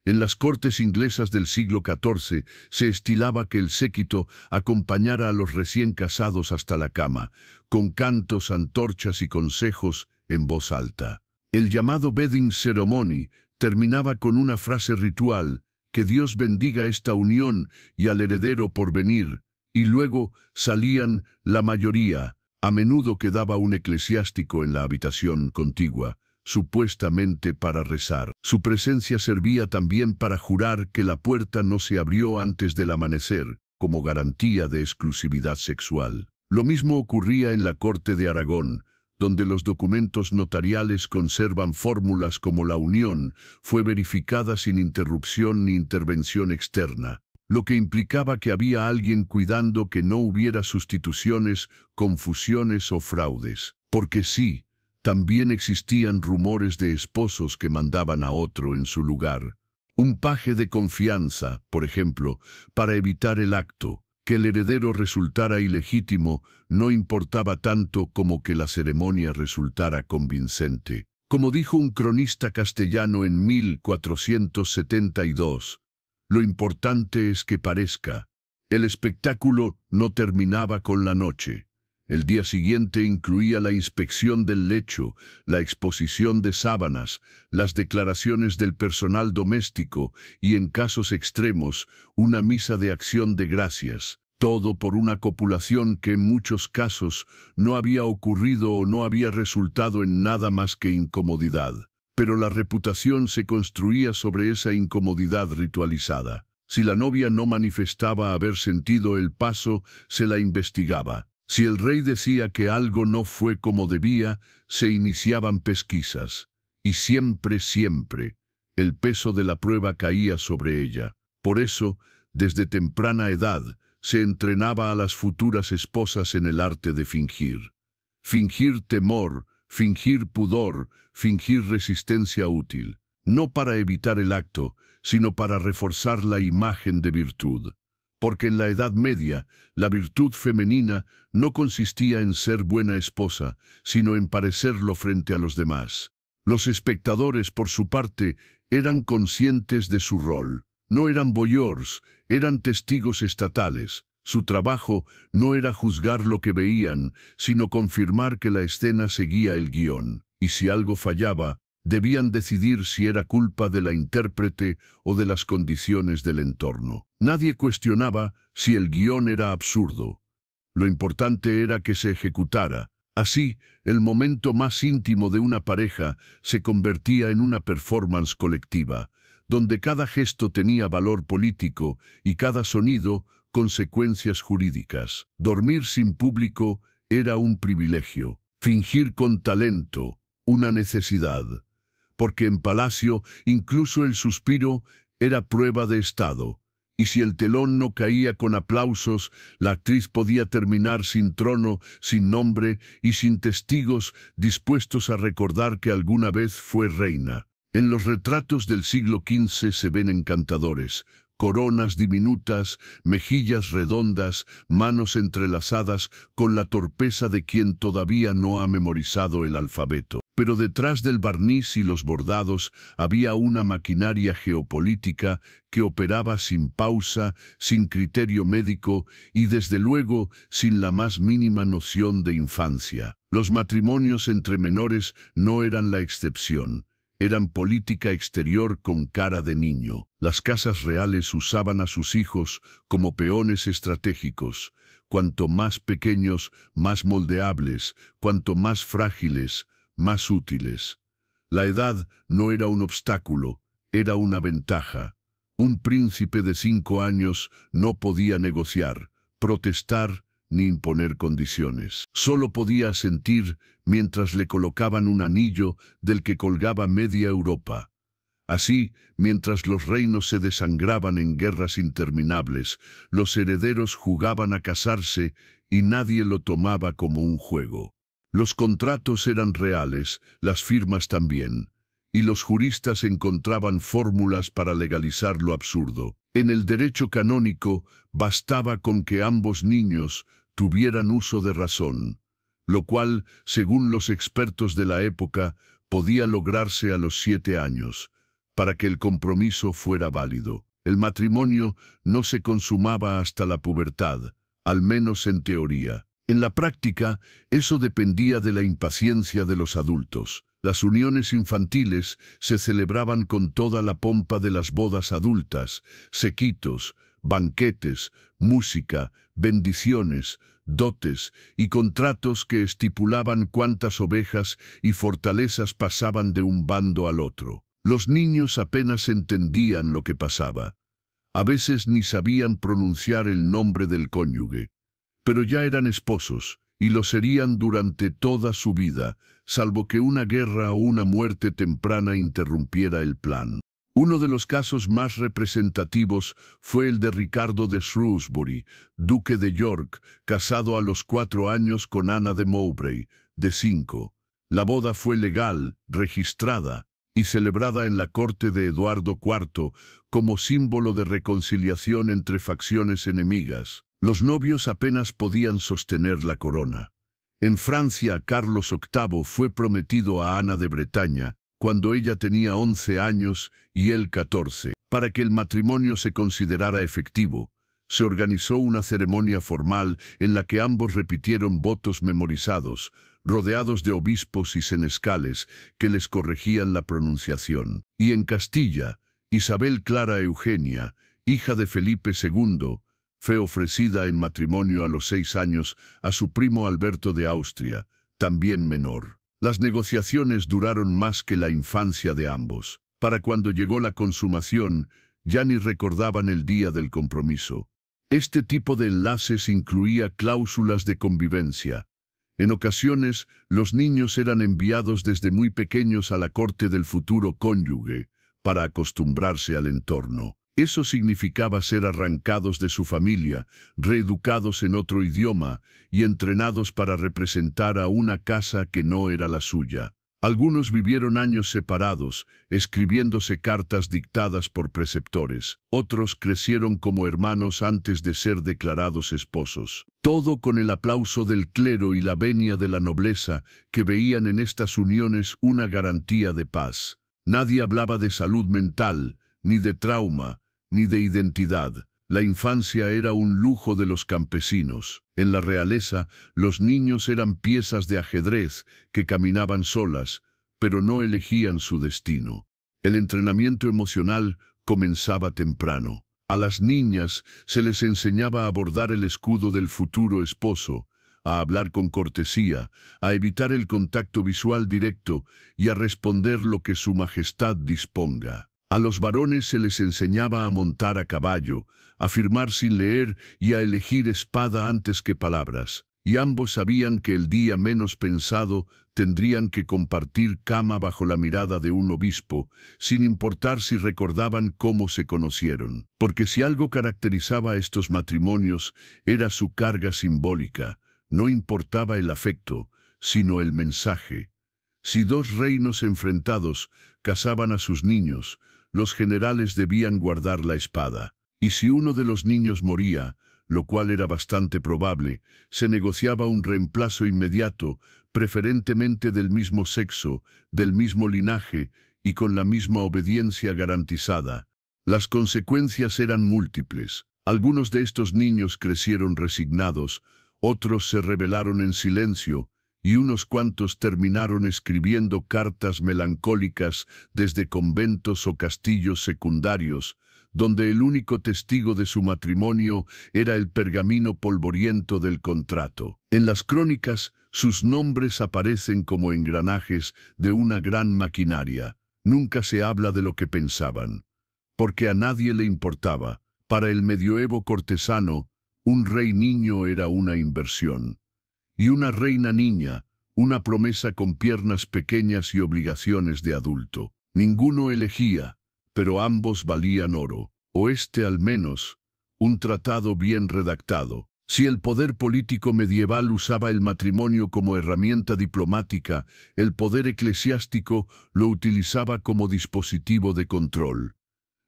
En las cortes inglesas del siglo XIV se estilaba que el séquito acompañara a los recién casados hasta la cama, con cantos, antorchas y consejos en voz alta. El llamado wedding ceremony terminaba con una frase ritual: «Que Dios bendiga esta unión y al heredero por venir», y luego salían la mayoría. A menudo quedaba un eclesiástico en la habitación contigua, supuestamente para rezar. Su presencia servía también para jurar que la puerta no se abrió antes del amanecer, como garantía de exclusividad sexual. Lo mismo ocurría en la corte de Aragón, donde los documentos notariales conservan fórmulas como la unión fue verificada sin interrupción ni intervención externa, lo que implicaba que había alguien cuidando que no hubiera sustituciones, confusiones o fraudes. Porque sí, también existían rumores de esposos que mandaban a otro en su lugar. Un paje de confianza, por ejemplo, para evitar el acto. Que el heredero resultara ilegítimo no importaba tanto como que la ceremonia resultara convincente. Como dijo un cronista castellano en 1472, lo importante es que parezca. El espectáculo no terminaba con la noche. El día siguiente incluía la inspección del lecho, la exposición de sábanas, las declaraciones del personal doméstico y, en casos extremos, una misa de acción de gracias. Todo por una copulación que en muchos casos no había ocurrido o no había resultado en nada más que incomodidad. Pero la reputación se construía sobre esa incomodidad ritualizada. Si la novia no manifestaba haber sentido el paso, se la investigaba. Si el rey decía que algo no fue como debía, se iniciaban pesquisas. Y siempre, el peso de la prueba caía sobre ella. Por eso, desde temprana edad, se entrenaba a las futuras esposas en el arte de fingir. Fingir temor, fingir pudor, fingir resistencia útil. No para evitar el acto, sino para reforzar la imagen de virtud. Porque en la Edad Media, la virtud femenina no consistía en ser buena esposa, sino en parecerlo frente a los demás. Los espectadores, por su parte, eran conscientes de su rol. No eran voyeurs, eran testigos estatales. Su trabajo no era juzgar lo que veían, sino confirmar que la escena seguía el guión. Y si algo fallaba, debían decidir si era culpa de la intérprete o de las condiciones del entorno. Nadie cuestionaba si el guión era absurdo. Lo importante era que se ejecutara, Así, el momento más íntimo de una pareja se convertía en una performance colectiva, donde cada gesto tenía valor político y cada sonido consecuencias jurídicas. Dormir sin público era un privilegio. Fingir con talento, una necesidad. Porque en Palacio incluso el suspiro era prueba de estado. Y si el telón no caía con aplausos, la actriz podía terminar sin trono, sin nombre y sin testigos dispuestos a recordar que alguna vez fue reina. En los retratos del siglo XV se ven encantadores, coronas diminutas, mejillas redondas, manos entrelazadas con la torpeza de quien todavía no ha memorizado el alfabeto. Pero detrás del barniz y los bordados había una maquinaria geopolítica que operaba sin pausa, sin criterio médico y desde luego sin la más mínima noción de infancia. Los matrimonios entre menores no eran la excepción. Eran política exterior con cara de niño. Las casas reales usaban a sus hijos como peones estratégicos. Cuanto más pequeños, más moldeables, cuanto más frágiles, más útiles. La edad no era un obstáculo, era una ventaja. Un príncipe de 5 años no podía negociar, protestar ni imponer condiciones. Solo podía asentir mientras le colocaban un anillo del que colgaba media Europa. Así, mientras los reinos se desangraban en guerras interminables, los herederos jugaban a casarse y nadie lo tomaba como un juego. Los contratos eran reales, las firmas también, y los juristas encontraban fórmulas para legalizar lo absurdo. En el derecho canónico bastaba con que ambos niños tuvieran uso de razón, lo cual, según los expertos de la época, podía lograrse a los 7 años, para que el compromiso fuera válido. El matrimonio no se consumaba hasta la pubertad, al menos en teoría. En la práctica, eso dependía de la impaciencia de los adultos. Las uniones infantiles se celebraban con toda la pompa de las bodas adultas, sequitos, banquetes, música, bendiciones, dotes y contratos que estipulaban cuántas ovejas y fortalezas pasaban de un bando al otro. Los niños apenas entendían lo que pasaba. A veces ni sabían pronunciar el nombre del cónyuge. Pero ya eran esposos, y lo serían durante toda su vida, salvo que una guerra o una muerte temprana interrumpiera el plan. Uno de los casos más representativos fue el de Ricardo de Shrewsbury, duque de York, casado a los 4 años con Ana de Mowbray, de 5. La boda fue legal, registrada y celebrada en la corte de Eduardo IV como símbolo de reconciliación entre facciones enemigas. Los novios apenas podían sostener la corona. En Francia, Carlos VIII fue prometido a Ana de Bretaña cuando ella tenía 11 años y él 14. Para que el matrimonio se considerara efectivo, se organizó una ceremonia formal en la que ambos repitieron votos memorizados, rodeados de obispos y senescales que les corregían la pronunciación. Y en Castilla, Isabel Clara Eugenia, hija de Felipe II, fue ofrecida en matrimonio a los 6 años a su primo Alberto de Austria, también menor. Las negociaciones duraron más que la infancia de ambos. Para cuando llegó la consumación, ya ni recordaban el día del compromiso. Este tipo de enlaces incluía cláusulas de convivencia. En ocasiones, los niños eran enviados desde muy pequeños a la corte del futuro cónyuge, para acostumbrarse al entorno. Eso significaba ser arrancados de su familia, reeducados en otro idioma y entrenados para representar a una casa que no era la suya. Algunos vivieron años separados, escribiéndose cartas dictadas por preceptores. Otros crecieron como hermanos antes de ser declarados esposos. Todo con el aplauso del clero y la venia de la nobleza, que veían en estas uniones una garantía de paz. Nadie hablaba de salud mental, ni de trauma, ni de identidad. La infancia era un lujo de los campesinos. En la realeza, los niños eran piezas de ajedrez que caminaban solas, pero no elegían su destino. El entrenamiento emocional comenzaba temprano. A las niñas se les enseñaba a bordar el escudo del futuro esposo, a hablar con cortesía, a evitar el contacto visual directo y a responder lo que su majestad disponga. A los varones se les enseñaba a montar a caballo, a firmar sin leer y a elegir espada antes que palabras. Y ambos sabían que el día menos pensado tendrían que compartir cama bajo la mirada de un obispo, sin importar si recordaban cómo se conocieron. Porque si algo caracterizaba a estos matrimonios, era su carga simbólica. No importaba el afecto, sino el mensaje. Si dos reinos enfrentados casaban a sus niños, los generales debían guardar la espada. Y si uno de los niños moría, lo cual era bastante probable, se negociaba un reemplazo inmediato, preferentemente del mismo sexo, del mismo linaje y con la misma obediencia garantizada. Las consecuencias eran múltiples. Algunos de estos niños crecieron resignados, otros se rebelaron en silencio, y unos cuantos terminaron escribiendo cartas melancólicas desde conventos o castillos secundarios, donde el único testigo de su matrimonio era el pergamino polvoriento del contrato. En las crónicas, sus nombres aparecen como engranajes de una gran maquinaria. Nunca se habla de lo que pensaban, porque a nadie le importaba. Para el medioevo cortesano, un rey niño era una inversión. Y una reina niña, una promesa con piernas pequeñas y obligaciones de adulto. Ninguno elegía, pero ambos valían oro, o al menos, un tratado bien redactado. Si el poder político medieval usaba el matrimonio como herramienta diplomática, el poder eclesiástico lo utilizaba como dispositivo de control.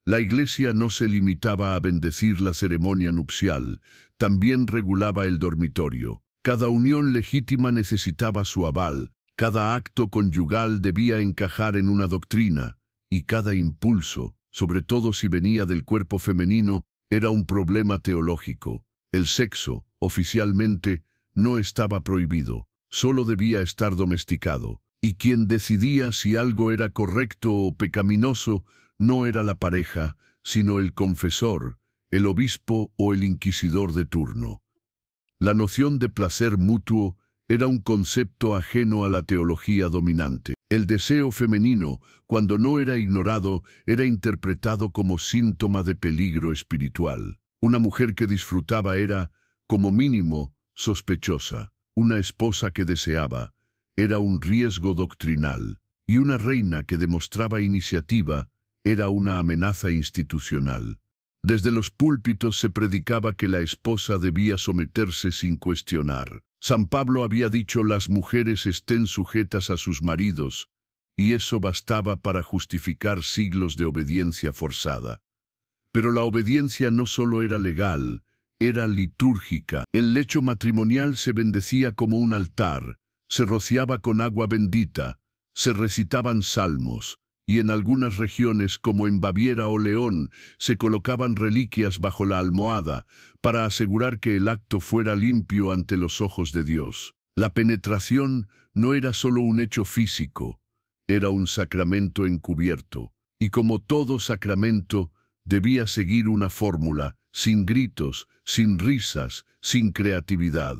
La Iglesia no se limitaba a bendecir la ceremonia nupcial, también regulaba el dormitorio. Cada unión legítima necesitaba su aval, cada acto conyugal debía encajar en una doctrina, y cada impulso, sobre todo si venía del cuerpo femenino, era un problema teológico. El sexo, oficialmente, no estaba prohibido, solo debía estar domesticado, y quien decidía si algo era correcto o pecaminoso no era la pareja, sino el confesor, el obispo o el inquisidor de turno. La noción de placer mutuo era un concepto ajeno a la teología dominante. El deseo femenino, cuando no era ignorado, era interpretado como síntoma de peligro espiritual. Una mujer que disfrutaba era, como mínimo, sospechosa. Una esposa que deseaba era un riesgo doctrinal. Y una reina que demostraba iniciativa era una amenaza institucional. Desde los púlpitos se predicaba que la esposa debía someterse sin cuestionar. San Pablo había dicho: las mujeres estén sujetas a sus maridos, y eso bastaba para justificar siglos de obediencia forzada. Pero la obediencia no solo era legal, era litúrgica. El lecho matrimonial se bendecía como un altar, se rociaba con agua bendita, se recitaban salmos, y en algunas regiones, como en Baviera o León, se colocaban reliquias bajo la almohada para asegurar que el acto fuera limpio ante los ojos de Dios. La penetración no era solo un hecho físico, era un sacramento encubierto, y como todo sacramento, debía seguir una fórmula, sin gritos, sin risas, sin creatividad.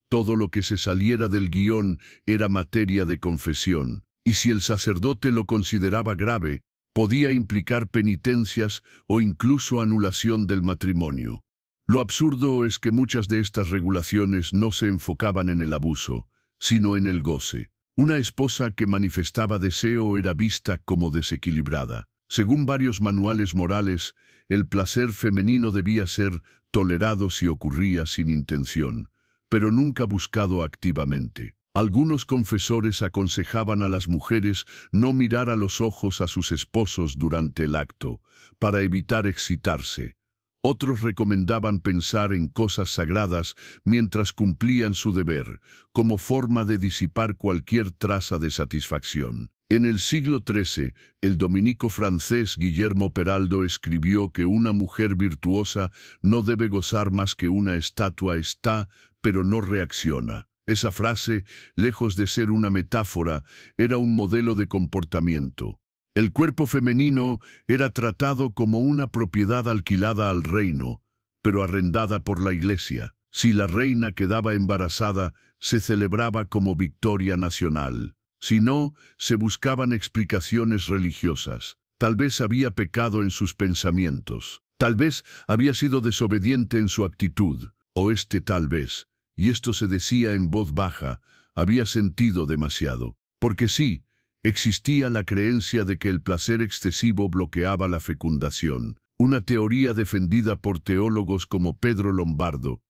Todo lo que se saliera del guión era materia de confesión. Y si el sacerdote lo consideraba grave, podía implicar penitencias o incluso anulación del matrimonio. Lo absurdo es que muchas de estas regulaciones no se enfocaban en el abuso, sino en el goce. Una esposa que manifestaba deseo era vista como desequilibrada. Según varios manuales morales, el placer femenino debía ser tolerado si ocurría sin intención, pero nunca buscado activamente. Algunos confesores aconsejaban a las mujeres no mirar a los ojos a sus esposos durante el acto, para evitar excitarse. Otros recomendaban pensar en cosas sagradas mientras cumplían su deber, como forma de disipar cualquier traza de satisfacción. En el siglo XIII, el dominico francés Guillermo Peraldo escribió que una mujer virtuosa no debe gozar más que una estatua está, pero no reacciona. Esa frase, lejos de ser una metáfora, era un modelo de comportamiento. El cuerpo femenino era tratado como una propiedad alquilada al reino, pero arrendada por la Iglesia. Si la reina quedaba embarazada, se celebraba como victoria nacional. Si no, se buscaban explicaciones religiosas. Tal vez había pecado en sus pensamientos. Tal vez había sido desobediente en su actitud. O tal vez, y esto se decía en voz baja, había sentido demasiado. Porque sí, existía la creencia de que el placer excesivo bloqueaba la fecundación. Una teoría defendida por teólogos como Pedro Lombardo,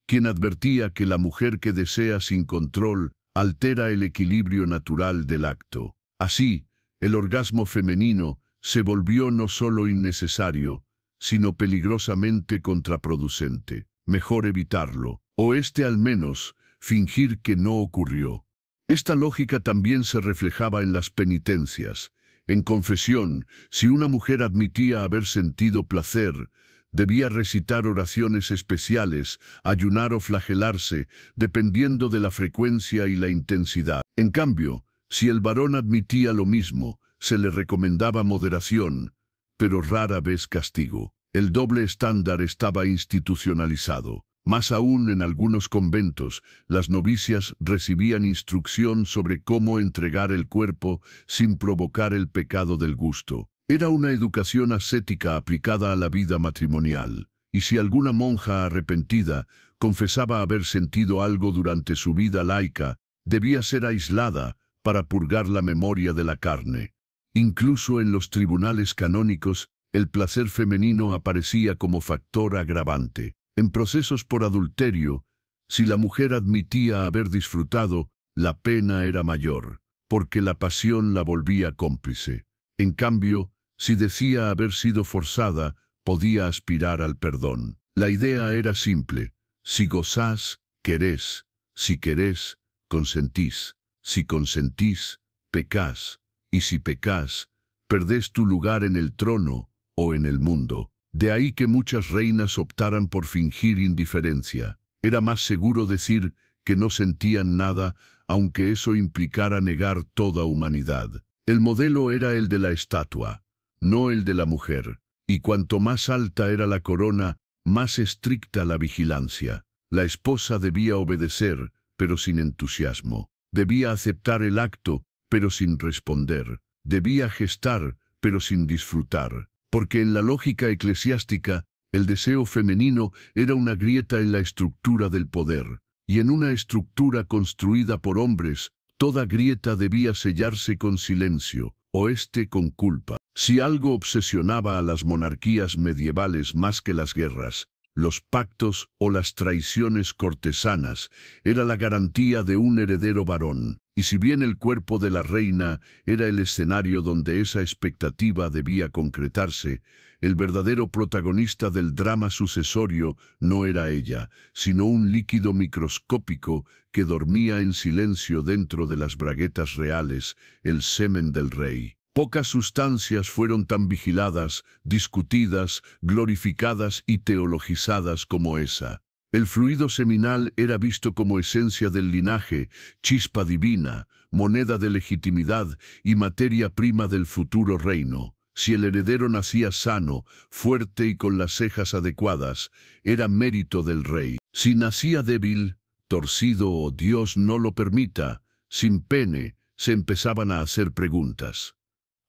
quien advertía que la mujer que desea sin control altera el equilibrio natural del acto. Así, el orgasmo femenino se volvió no solo innecesario, sino peligrosamente contraproducente. Mejor evitarlo, o al menos, fingir que no ocurrió. Esta lógica también se reflejaba en las penitencias. En confesión, si una mujer admitía haber sentido placer, debía recitar oraciones especiales, ayunar o flagelarse, dependiendo de la frecuencia y la intensidad. En cambio, si el varón admitía lo mismo, se le recomendaba moderación, pero rara vez castigo. El doble estándar estaba institucionalizado. Más aún, en algunos conventos, las novicias recibían instrucción sobre cómo entregar el cuerpo sin provocar el pecado del gusto. Era una educación ascética aplicada a la vida matrimonial, y si alguna monja arrepentida confesaba haber sentido algo durante su vida laica, debía ser aislada para purgar la memoria de la carne. Incluso en los tribunales canónicos, el placer femenino aparecía como factor agravante. En procesos por adulterio, si la mujer admitía haber disfrutado, la pena era mayor, porque la pasión la volvía cómplice. En cambio, si decía haber sido forzada, podía aspirar al perdón. La idea era simple: si gozás, querés; si querés, consentís; si consentís, pecás; y si pecás, perdés tu lugar en el trono o en el mundo. De ahí que muchas reinas optaran por fingir indiferencia. Era más seguro decir que no sentían nada, aunque eso implicara negar toda humanidad. El modelo era el de la estatua, no el de la mujer, y cuanto más alta era la corona, más estricta la vigilancia. La esposa debía obedecer, pero sin entusiasmo. Debía aceptar el acto, pero sin responder. Debía gestar, pero sin disfrutar. Porque en la lógica eclesiástica, el deseo femenino era una grieta en la estructura del poder, y en una estructura construida por hombres, toda grieta debía sellarse con silencio, o con culpa. Si algo obsesionaba a las monarquías medievales más que las guerras, los pactos o las traiciones cortesanas, era la garantía de un heredero varón. Y si bien el cuerpo de la reina era el escenario donde esa expectativa debía concretarse, el verdadero protagonista del drama sucesorio no era ella, sino un líquido microscópico que dormía en silencio dentro de las braguetas reales, el semen del rey. Pocas sustancias fueron tan vigiladas, discutidas, glorificadas y teologizadas como esa. El fluido seminal era visto como esencia del linaje, chispa divina, moneda de legitimidad y materia prima del futuro reino. Si el heredero nacía sano, fuerte y con las cejas adecuadas, era mérito del rey. Si nacía débil, torcido o Dios no lo permita, sin pene, se empezaban a hacer preguntas.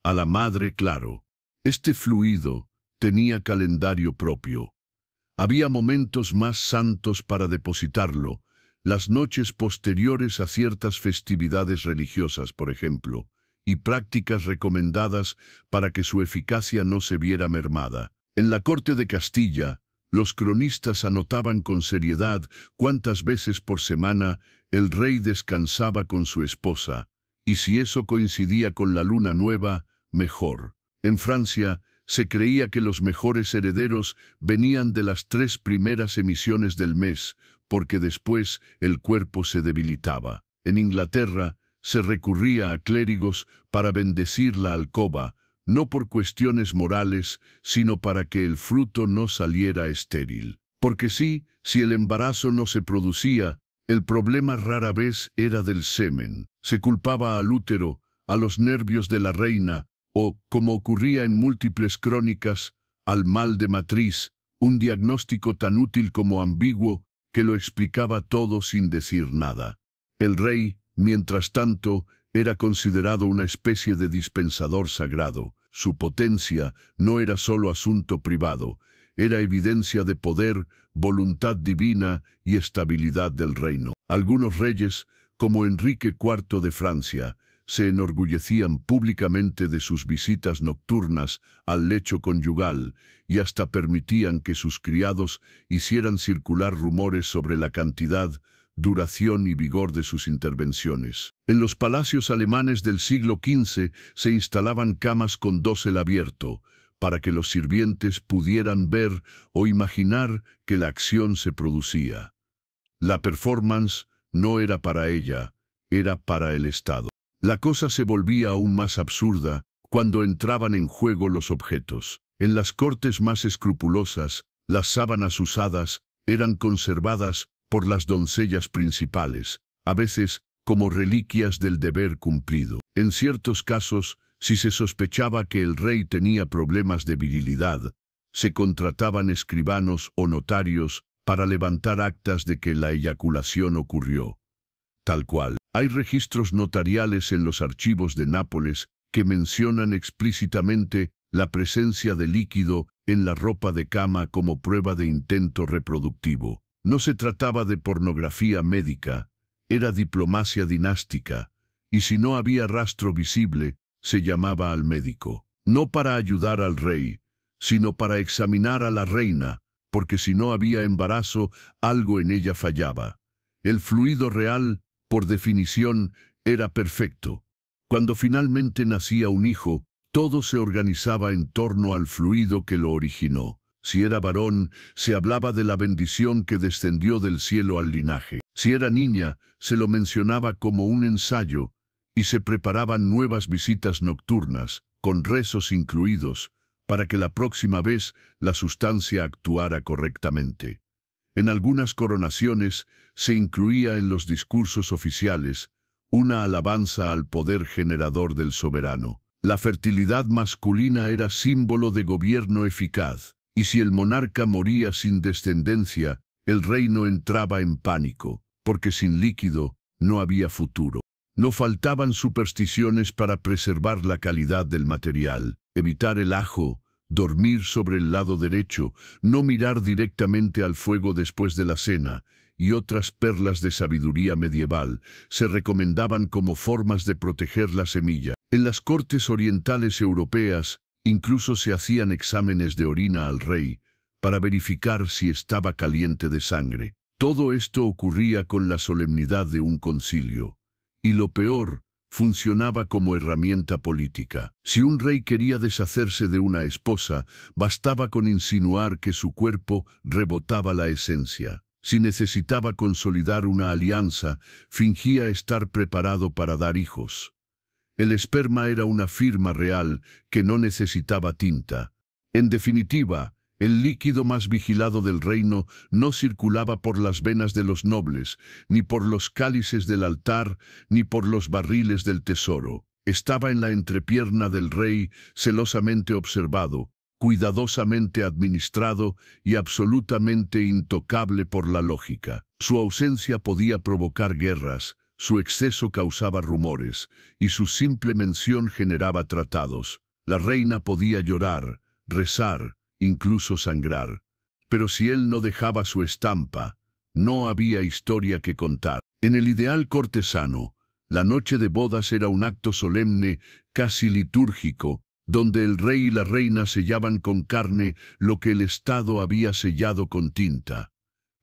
A la madre, claro. Este fluido tenía calendario propio. Había momentos más santos para depositarlo, las noches posteriores a ciertas festividades religiosas, por ejemplo, y prácticas recomendadas para que su eficacia no se viera mermada. En la corte de Castilla, los cronistas anotaban con seriedad cuántas veces por semana el rey descansaba con su esposa, y si eso coincidía con la luna nueva, mejor. En Francia, se creía que los mejores herederos venían de las 3 primeras emisiones del mes, porque después el cuerpo se debilitaba. En Inglaterra, se recurría a clérigos para bendecir la alcoba, no por cuestiones morales, sino para que el fruto no saliera estéril. Porque si el embarazo no se producía, el problema rara vez era del semen. Se culpaba al útero, a los nervios de la reina, o, como ocurría en múltiples crónicas, al mal de matriz, un diagnóstico tan útil como ambiguo que lo explicaba todo sin decir nada. El rey, mientras tanto, era considerado una especie de dispensador sagrado. Su potencia no era solo asunto privado, era evidencia de poder, voluntad divina y estabilidad del reino. Algunos reyes, como Enrique IV de Francia, se enorgullecían públicamente de sus visitas nocturnas al lecho conyugal y hasta permitían que sus criados hicieran circular rumores sobre la cantidad, duración y vigor de sus intervenciones. En los palacios alemanes del siglo XV se instalaban camas con dosel abierto, para que los sirvientes pudieran ver o imaginar que la acción se producía. La performance no era para ella, era para el Estado. La cosa se volvía aún más absurda cuando entraban en juego los objetos. En las cortes más escrupulosas, las sábanas usadas eran conservadas por las doncellas principales, a veces como reliquias del deber cumplido. En ciertos casos, si se sospechaba que el rey tenía problemas de virilidad, se contrataban escribanos o notarios para levantar actas de que la eyaculación ocurrió. Tal cual. Hay registros notariales en los archivos de Nápoles que mencionan explícitamente la presencia de líquido en la ropa de cama como prueba de intento reproductivo. No se trataba de pornografía médica, era diplomacia dinástica, y si no había rastro visible, se llamaba al médico. No para ayudar al rey, sino para examinar a la reina, porque si no había embarazo, algo en ella fallaba. El fluido real, por definición, era perfecto. Cuando finalmente nacía un hijo, todo se organizaba en torno al fluido que lo originó. Si era varón, se hablaba de la bendición que descendió del cielo al linaje. Si era niña, se lo mencionaba como un ensayo, y se preparaban nuevas visitas nocturnas, con rezos incluidos, para que la próxima vez la sustancia actuara correctamente. En algunas coronaciones se incluía en los discursos oficiales una alabanza al poder generador del soberano. La fertilidad masculina era símbolo de gobierno eficaz, y si el monarca moría sin descendencia, el reino entraba en pánico, porque sin líquido no había futuro. No faltaban supersticiones para preservar la calidad del material, evitar el ajo, dormir sobre el lado derecho, no mirar directamente al fuego después de la cena, y otras perlas de sabiduría medieval se recomendaban como formas de proteger la semilla. En las cortes orientales europeas, incluso se hacían exámenes de orina al rey, para verificar si estaba caliente de sangre. Todo esto ocurría con la solemnidad de un concilio. Y lo peor, funcionaba como herramienta política. Si un rey quería deshacerse de una esposa, bastaba con insinuar que su cuerpo rebotaba la esencia. Si necesitaba consolidar una alianza, fingía estar preparado para dar hijos. El esperma era una firma real que no necesitaba tinta. En definitiva, el líquido más vigilado del reino no circulaba por las venas de los nobles, ni por los cálices del altar, ni por los barriles del tesoro. Estaba en la entrepierna del rey, celosamente observado, cuidadosamente administrado y absolutamente intocable por la lógica. Su ausencia podía provocar guerras, su exceso causaba rumores, y su simple mención generaba tratados. La reina podía llorar, rezar, incluso sangrar. Pero si él no dejaba su estampa, no había historia que contar. En el ideal cortesano, la noche de bodas era un acto solemne, casi litúrgico, donde el rey y la reina sellaban con carne lo que el Estado había sellado con tinta.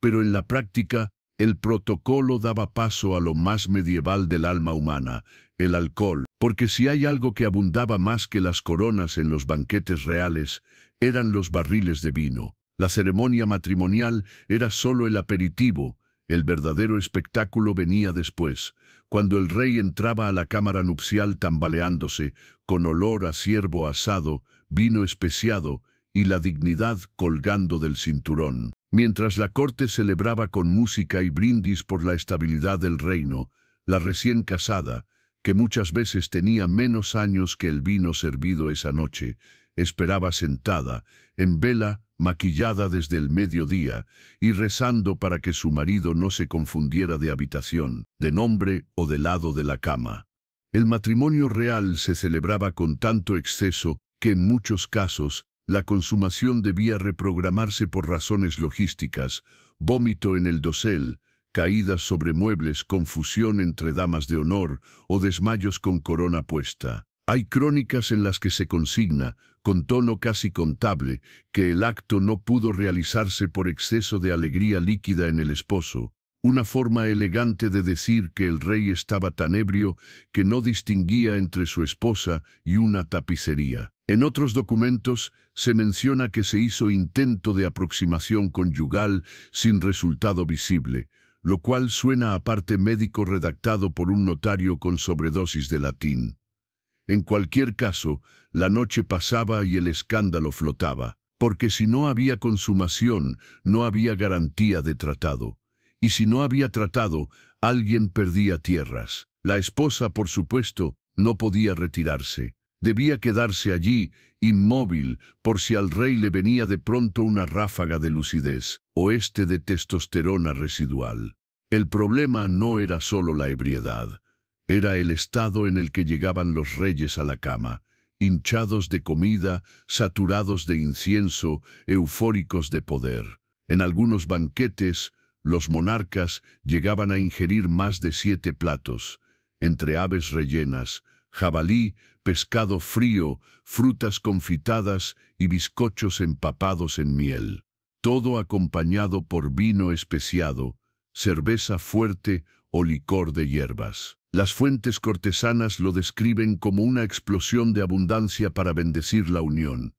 Pero en la práctica, el protocolo daba paso a lo más medieval del alma humana, el alcohol, porque si hay algo que abundaba más que las coronas en los banquetes reales, eran los barriles de vino. La ceremonia matrimonial era solo el aperitivo, el verdadero espectáculo venía después, cuando el rey entraba a la cámara nupcial tambaleándose, con olor a ciervo asado, vino especiado y la dignidad colgando del cinturón. Mientras la corte celebraba con música y brindis por la estabilidad del reino, la recién casada, que muchas veces tenía menos años que el vino servido esa noche, esperaba sentada, en vela, maquillada desde el mediodía, y rezando para que su marido no se confundiera de habitación, de nombre o de lado de la cama. El matrimonio real se celebraba con tanto exceso que en muchos casos la consumación debía reprogramarse por razones logísticas, vómito en el dosel, caídas sobre muebles, confusión entre damas de honor o desmayos con corona puesta. Hay crónicas en las que se consigna, con tono casi contable, que el acto no pudo realizarse por exceso de alegría líquida en el esposo, una forma elegante de decir que el rey estaba tan ebrio que no distinguía entre su esposa y una tapicería. En otros documentos se menciona que se hizo intento de aproximación conyugal sin resultado visible, lo cual suena a parte médico redactado por un notario con sobredosis de latín. En cualquier caso, la noche pasaba y el escándalo flotaba, porque si no había consumación, no había garantía de tratado. Y si no había tratado, alguien perdía tierras. La esposa, por supuesto, no podía retirarse. Debía quedarse allí, inmóvil, por si al rey le venía de pronto una ráfaga de lucidez, o de testosterona residual. El problema no era solo la ebriedad. Era el estado en el que llegaban los reyes a la cama, hinchados de comida, saturados de incienso, eufóricos de poder. En algunos banquetes, los monarcas llegaban a ingerir más de 7 platos, entre aves rellenas, jabalí, pescado frío, frutas confitadas y bizcochos empapados en miel. Todo acompañado por vino especiado, cerveza fuerte o licor de hierbas. Las fuentes cortesanas lo describen como una explosión de abundancia para bendecir la unión.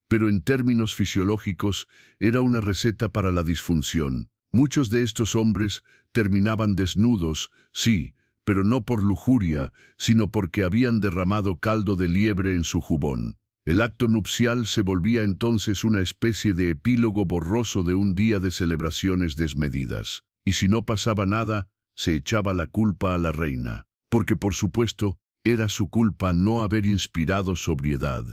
Pero en términos fisiológicos, era una receta para la disfunción. Muchos de estos hombres terminaban desnudos, sí, pero no por lujuria, sino porque habían derramado caldo de liebre en su jubón. El acto nupcial se volvía entonces una especie de epílogo borroso de un día de celebraciones desmedidas. Y si no pasaba nada, se echaba la culpa a la reina, porque por supuesto, era su culpa no haber inspirado sobriedad.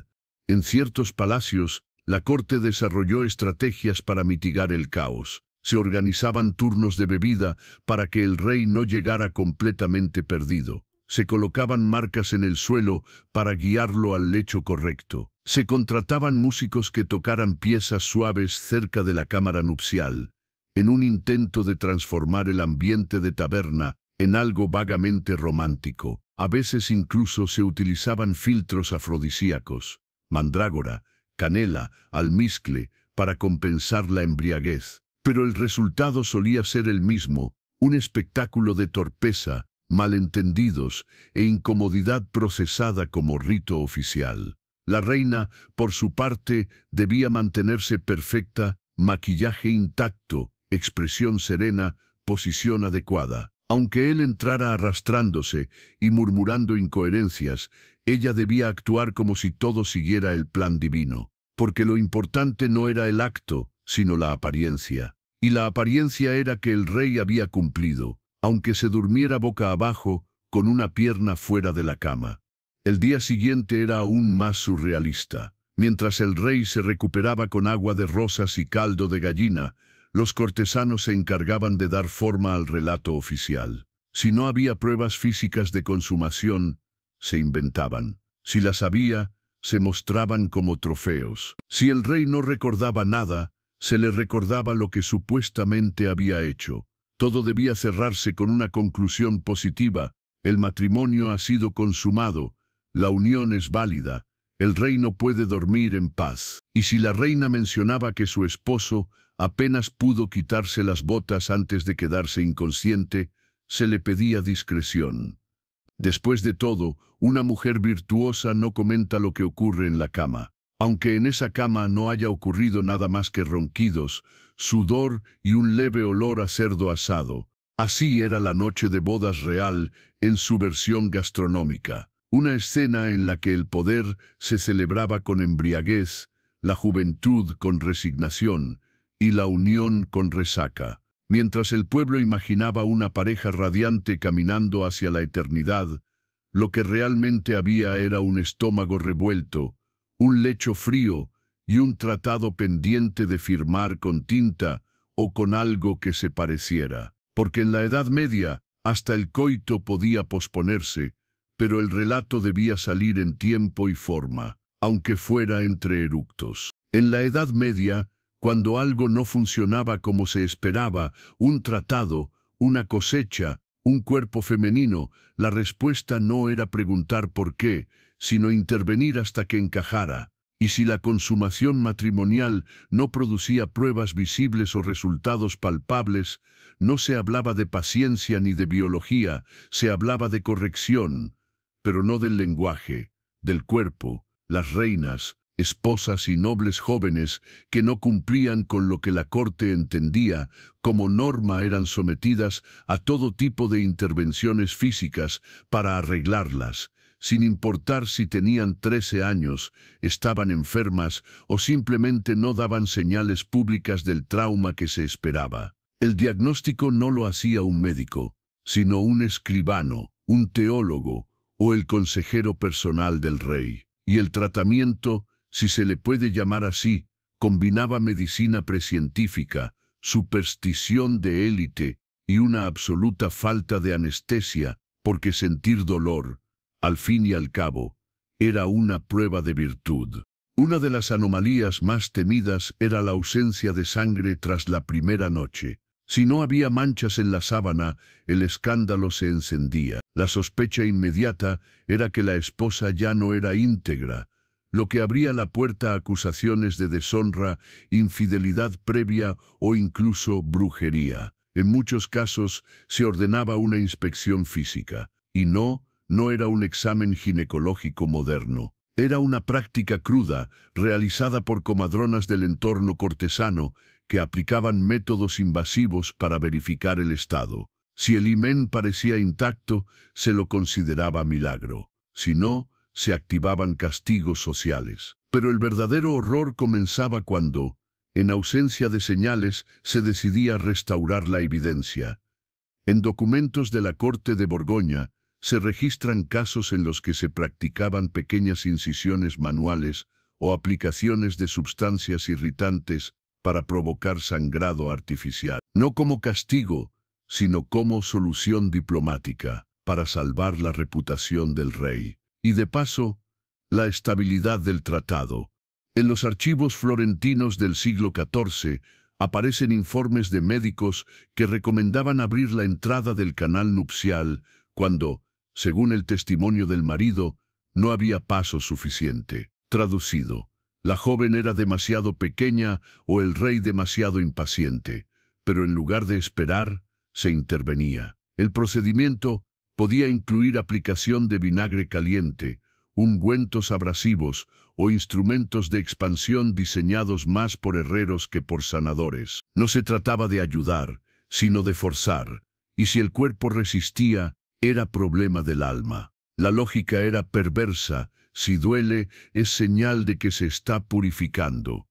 En ciertos palacios, la corte desarrolló estrategias para mitigar el caos. Se organizaban turnos de bebida para que el rey no llegara completamente perdido. Se colocaban marcas en el suelo para guiarlo al lecho correcto. Se contrataban músicos que tocaran piezas suaves cerca de la cámara nupcial, en un intento de transformar el ambiente de taberna en algo vagamente romántico. A veces incluso se utilizaban filtros afrodisíacos, mandrágora, canela, almizcle, para compensar la embriaguez. Pero el resultado solía ser el mismo, un espectáculo de torpeza, malentendidos e incomodidad procesada como rito oficial. La reina, por su parte, debía mantenerse perfecta, maquillaje intacto, expresión serena, posición adecuada. Aunque él entrara arrastrándose y murmurando incoherencias, ella debía actuar como si todo siguiera el plan divino, porque lo importante no era el acto, sino la apariencia. Y la apariencia era que el rey había cumplido, aunque se durmiera boca abajo, con una pierna fuera de la cama. El día siguiente era aún más surrealista. Mientras el rey se recuperaba con agua de rosas y caldo de gallina, los cortesanos se encargaban de dar forma al relato oficial. Si no había pruebas físicas de consumación, se inventaban. Si las había, se mostraban como trofeos. Si el rey no recordaba nada, se le recordaba lo que supuestamente había hecho. Todo debía cerrarse con una conclusión positiva. El matrimonio ha sido consumado, la unión es válida, el rey no puede dormir en paz. Y si la reina mencionaba que su esposo apenas pudo quitarse las botas antes de quedarse inconsciente, se le pedía discreción. Después de todo, una mujer virtuosa no comenta lo que ocurre en la cama. Aunque en esa cama no haya ocurrido nada más que ronquidos, sudor y un leve olor a cerdo asado. Así era la noche de bodas real en su versión gastronómica. Una escena en la que el poder se celebraba con embriaguez, la juventud con resignación y la unión con resaca. Mientras el pueblo imaginaba una pareja radiante caminando hacia la eternidad, lo que realmente había era un estómago revuelto, un lecho frío y un tratado pendiente de firmar con tinta o con algo que se pareciera. Porque en la Edad Media hasta el coito podía posponerse, pero el relato debía salir en tiempo y forma, aunque fuera entre eructos. En la Edad Media, cuando algo no funcionaba como se esperaba, un tratado, una cosecha, un cuerpo femenino, la respuesta no era preguntar por qué, sino intervenir hasta que encajara. Y si la consumación matrimonial no producía pruebas visibles o resultados palpables, no se hablaba de paciencia ni de biología, se hablaba de corrección, pero no del lenguaje, del cuerpo. Las reinas, esposas y nobles jóvenes que no cumplían con lo que la corte entendía como norma eran sometidas a todo tipo de intervenciones físicas para arreglarlas, sin importar si tenían 13 años, estaban enfermas o simplemente no daban señales públicas del trauma que se esperaba. El diagnóstico no lo hacía un médico, sino un escribano, un teólogo o el consejero personal del rey. Y el tratamiento, si se le puede llamar así, combinaba medicina precientífica, superstición de élite y una absoluta falta de anestesia, porque sentir dolor, al fin y al cabo, era una prueba de virtud. Una de las anomalías más temidas era la ausencia de sangre tras la primera noche. Si no había manchas en la sábana, el escándalo se encendía. La sospecha inmediata era que la esposa ya no era íntegra, lo que abría la puerta a acusaciones de deshonra, infidelidad previa o incluso brujería. En muchos casos se ordenaba una inspección física, y no era un examen ginecológico moderno. Era una práctica cruda, realizada por comadronas del entorno cortesano, que aplicaban métodos invasivos para verificar el estado. Si el himen parecía intacto, se lo consideraba milagro. Si no, se activaban castigos sociales. Pero el verdadero horror comenzaba cuando, en ausencia de señales, se decidía restaurar la evidencia. En documentos de la Corte de Borgoña, se registran casos en los que se practicaban pequeñas incisiones manuales o aplicaciones de sustancias irritantes para provocar sangrado artificial. No como castigo, sino como solución diplomática, para salvar la reputación del rey. Y de paso, la estabilidad del tratado. En los archivos florentinos del siglo XIV aparecen informes de médicos que recomendaban abrir la entrada del canal nupcial cuando, según el testimonio del marido, no había paso suficiente. Traducido, la joven era demasiado pequeña o el rey demasiado impaciente, pero en lugar de esperar, se intervenía. El procedimiento podía incluir aplicación de vinagre caliente, ungüentos abrasivos o instrumentos de expansión diseñados más por herreros que por sanadores. No se trataba de ayudar, sino de forzar, y si el cuerpo resistía, era problema del alma. La lógica era perversa. Si duele, es señal de que se está purificando.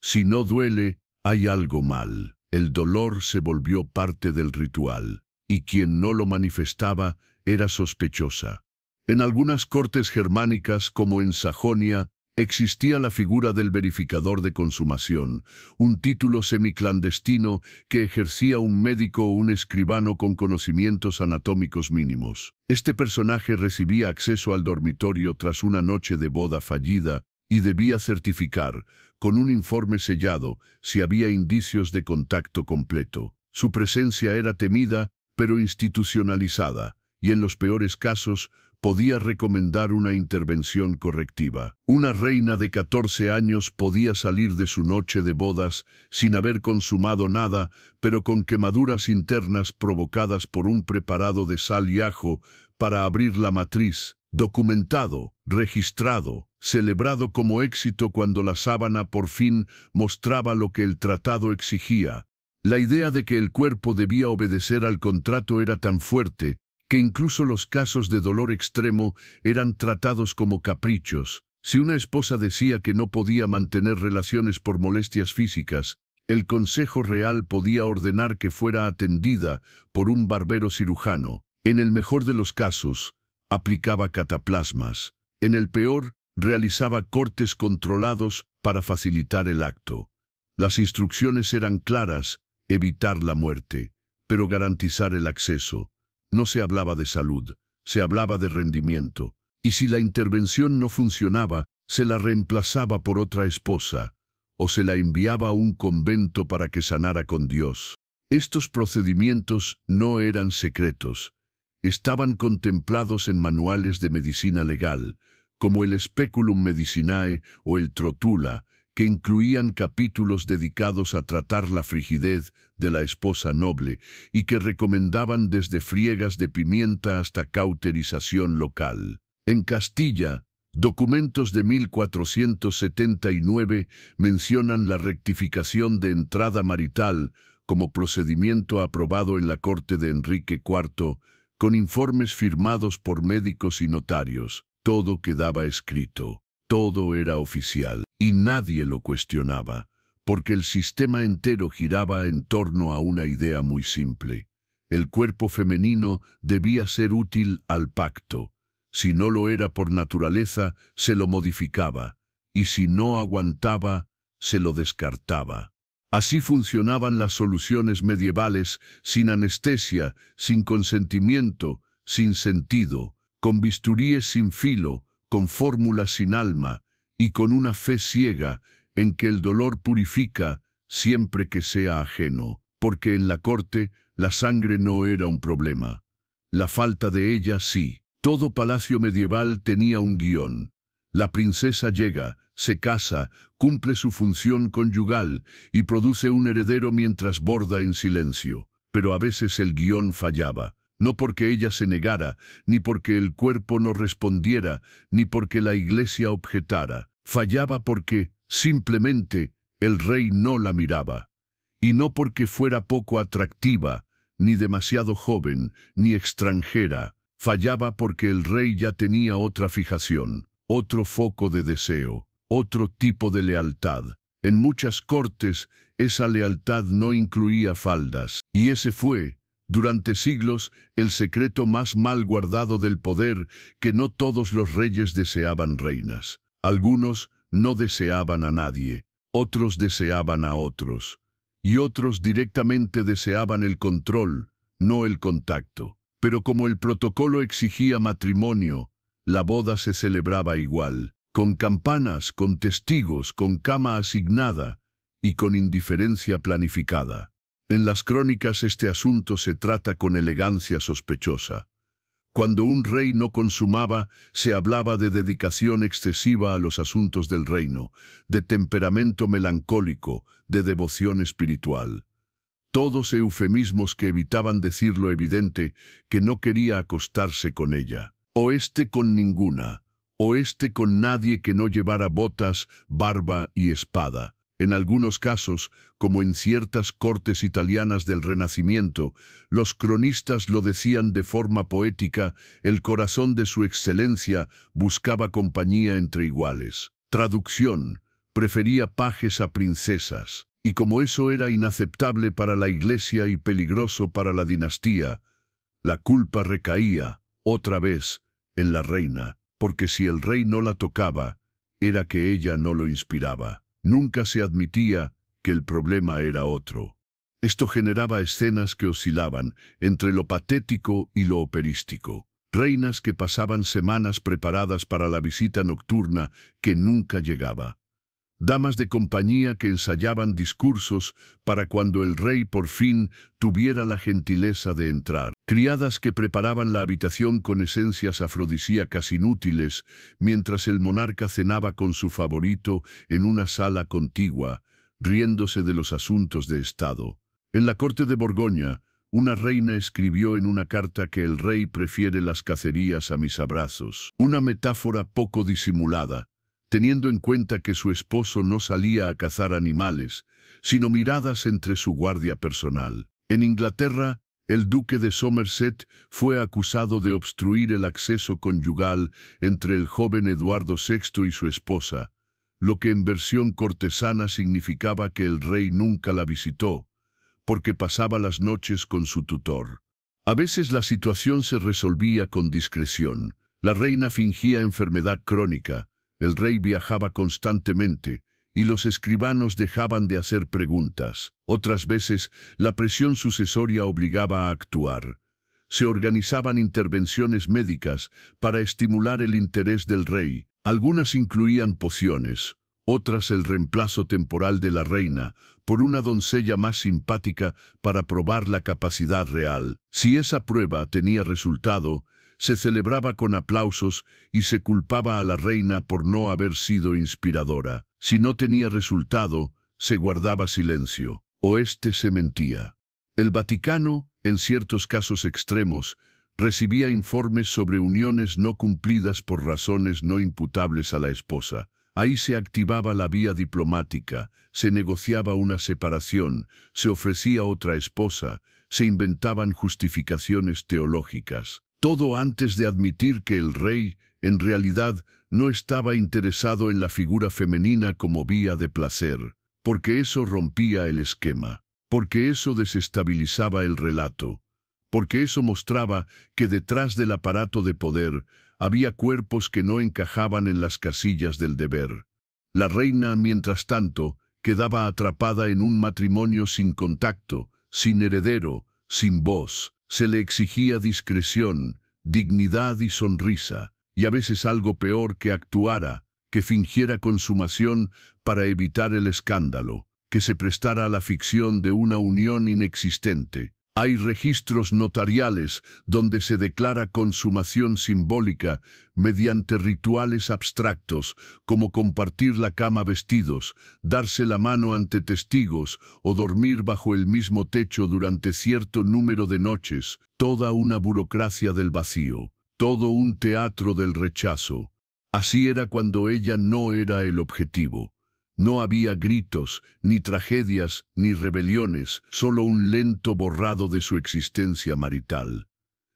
Si no duele, hay algo mal. El dolor se volvió parte del ritual, y quien no lo manifestaba era sospechosa. En algunas cortes germánicas, como en Sajonia, existía la figura del verificador de consumación, un título semiclandestino que ejercía un médico o un escribano con conocimientos anatómicos mínimos. Este personaje recibía acceso al dormitorio tras una noche de boda fallida y debía certificar, con un informe sellado, si había indicios de contacto completo. Su presencia era temida, pero institucionalizada, y en los peores casos, podía recomendar una intervención correctiva. Una reina de 14 años podía salir de su noche de bodas sin haber consumado nada, pero con quemaduras internas provocadas por un preparado de sal y ajo para abrir la matriz, documentado, registrado, celebrado como éxito cuando la sábana por fin mostraba lo que el tratado exigía. La idea de que el cuerpo debía obedecer al contrato era tan fuerte que incluso los casos de dolor extremo eran tratados como caprichos. Si una esposa decía que no podía mantener relaciones por molestias físicas, el Consejo Real podía ordenar que fuera atendida por un barbero cirujano. En el mejor de los casos, aplicaba cataplasmas. En el peor, Realizaba cortes controlados para facilitar el acto. Las instrucciones eran claras: evitar la muerte, pero garantizar el acceso. No se hablaba de salud, se hablaba de rendimiento. Y si la intervención no funcionaba, se la reemplazaba por otra esposa, o se la enviaba a un convento para que sanara con Dios. Estos procedimientos no eran secretos. Estaban contemplados en manuales de medicina legal, como el Speculum Medicinae o el Trotula, que incluían capítulos dedicados a tratar la frigidez de la esposa noble y que recomendaban desde friegas de pimienta hasta cauterización local. En Castilla, documentos de 1479 mencionan la rectificación de entrada marital como procedimiento aprobado en la corte de Enrique IV, con informes firmados por médicos y notarios. Todo quedaba escrito, todo era oficial, y nadie lo cuestionaba, porque el sistema entero giraba en torno a una idea muy simple. El cuerpo femenino debía ser útil al pacto. Si no lo era por naturaleza, se lo modificaba, y si no aguantaba, se lo descartaba. Así funcionaban las soluciones medievales, sin anestesia, sin consentimiento, sin sentido, con bisturíes sin filo, con fórmulas sin alma, y con una fe ciega en que el dolor purifica siempre que sea ajeno, porque en la corte la sangre no era un problema. La falta de ella sí. Todo palacio medieval tenía un guión. La princesa llega, se casa, cumple su función conyugal y produce un heredero mientras borda en silencio. Pero a veces el guión fallaba, no porque ella se negara, ni porque el cuerpo no respondiera, ni porque la iglesia objetara. Fallaba porque, simplemente, el rey no la miraba. Y no porque fuera poco atractiva, ni demasiado joven, ni extranjera. Fallaba porque el rey ya tenía otra fijación, otro foco de deseo, otro tipo de lealtad. En muchas cortes, esa lealtad no incluía faldas, y ese fue, durante siglos, el secreto más mal guardado del poder, que no todos los reyes deseaban reinas. Algunos no deseaban a nadie, otros deseaban a otros, y otros directamente deseaban el control, no el contacto. Pero como el protocolo exigía matrimonio, la boda se celebraba igual, con campanas, con testigos, con cama asignada y con indiferencia planificada. En las crónicas este asunto se trata con elegancia sospechosa. Cuando un rey no consumaba, se hablaba de dedicación excesiva a los asuntos del reino, de temperamento melancólico, de devoción espiritual. Todos eufemismos que evitaban decir lo evidente, que no quería acostarse con ella. O con ninguna, o con nadie que no llevara botas, barba y espada. En algunos casos, como en ciertas cortes italianas del Renacimiento, los cronistas lo decían de forma poética: el corazón de su excelencia buscaba compañía entre iguales. Traducción: prefería pajes a princesas. Y como eso era inaceptable para la iglesia y peligroso para la dinastía, la culpa recaía, otra vez, en la reina, porque si el rey no la tocaba, era que ella no lo inspiraba. Nunca se admitía que el problema era otro. Esto generaba escenas que oscilaban entre lo patético y lo operístico. Reinas que pasaban semanas preparadas para la visita nocturna que nunca llegaba. Damas de compañía que ensayaban discursos para cuando el rey por fin tuviera la gentileza de entrar. Criadas que preparaban la habitación con esencias afrodisíacas inútiles, mientras el monarca cenaba con su favorito en una sala contigua, riéndose de los asuntos de Estado. En la corte de Borgoña, una reina escribió en una carta que el rey prefiere las cacerías a mis abrazos. Una metáfora poco disimulada, teniendo en cuenta que su esposo no salía a cazar animales, sino miradas entre su guardia personal. En Inglaterra, el duque de Somerset fue acusado de obstruir el acceso conyugal entre el joven Eduardo VI y su esposa, lo que en versión cortesana significaba que el rey nunca la visitó, porque pasaba las noches con su tutor. A veces la situación se resolvía con discreción. La reina fingía enfermedad crónica, El rey viajaba constantemente, y los escribanos dejaban de hacer preguntas. Otras veces, la presión sucesoria obligaba a actuar. Se organizaban intervenciones médicas para estimular el interés del rey. Algunas incluían pociones, otras el reemplazo temporal de la reina por una doncella más simpática para probar la capacidad real. Si esa prueba tenía resultado, se celebraba con aplausos y se culpaba a la reina por no haber sido inspiradora. Si no tenía resultado, se guardaba silencio, o se mentía. El Vaticano, en ciertos casos extremos, recibía informes sobre uniones no cumplidas por razones no imputables a la esposa. Ahí se activaba la vía diplomática, se negociaba una separación, se ofrecía otra esposa, se inventaban justificaciones teológicas. Todo antes de admitir que el rey, en realidad, no estaba interesado en la figura femenina como vía de placer, porque eso rompía el esquema, porque eso desestabilizaba el relato, porque eso mostraba que detrás del aparato de poder había cuerpos que no encajaban en las casillas del deber. La reina, mientras tanto, quedaba atrapada en un matrimonio sin contacto, sin heredero, sin voz. Se le exigía discreción, dignidad y sonrisa, y a veces algo peor, que actuara, que fingiera consumación para evitar el escándalo, que se prestara a la ficción de una unión inexistente. Hay registros notariales donde se declara consumación simbólica mediante rituales abstractos, como compartir la cama vestidos, darse la mano ante testigos o dormir bajo el mismo techo durante cierto número de noches, toda una burocracia del vacío, todo un teatro del rechazo. Así era cuando ella no era el objetivo. No había gritos, ni tragedias, ni rebeliones, solo un lento borrado de su existencia marital.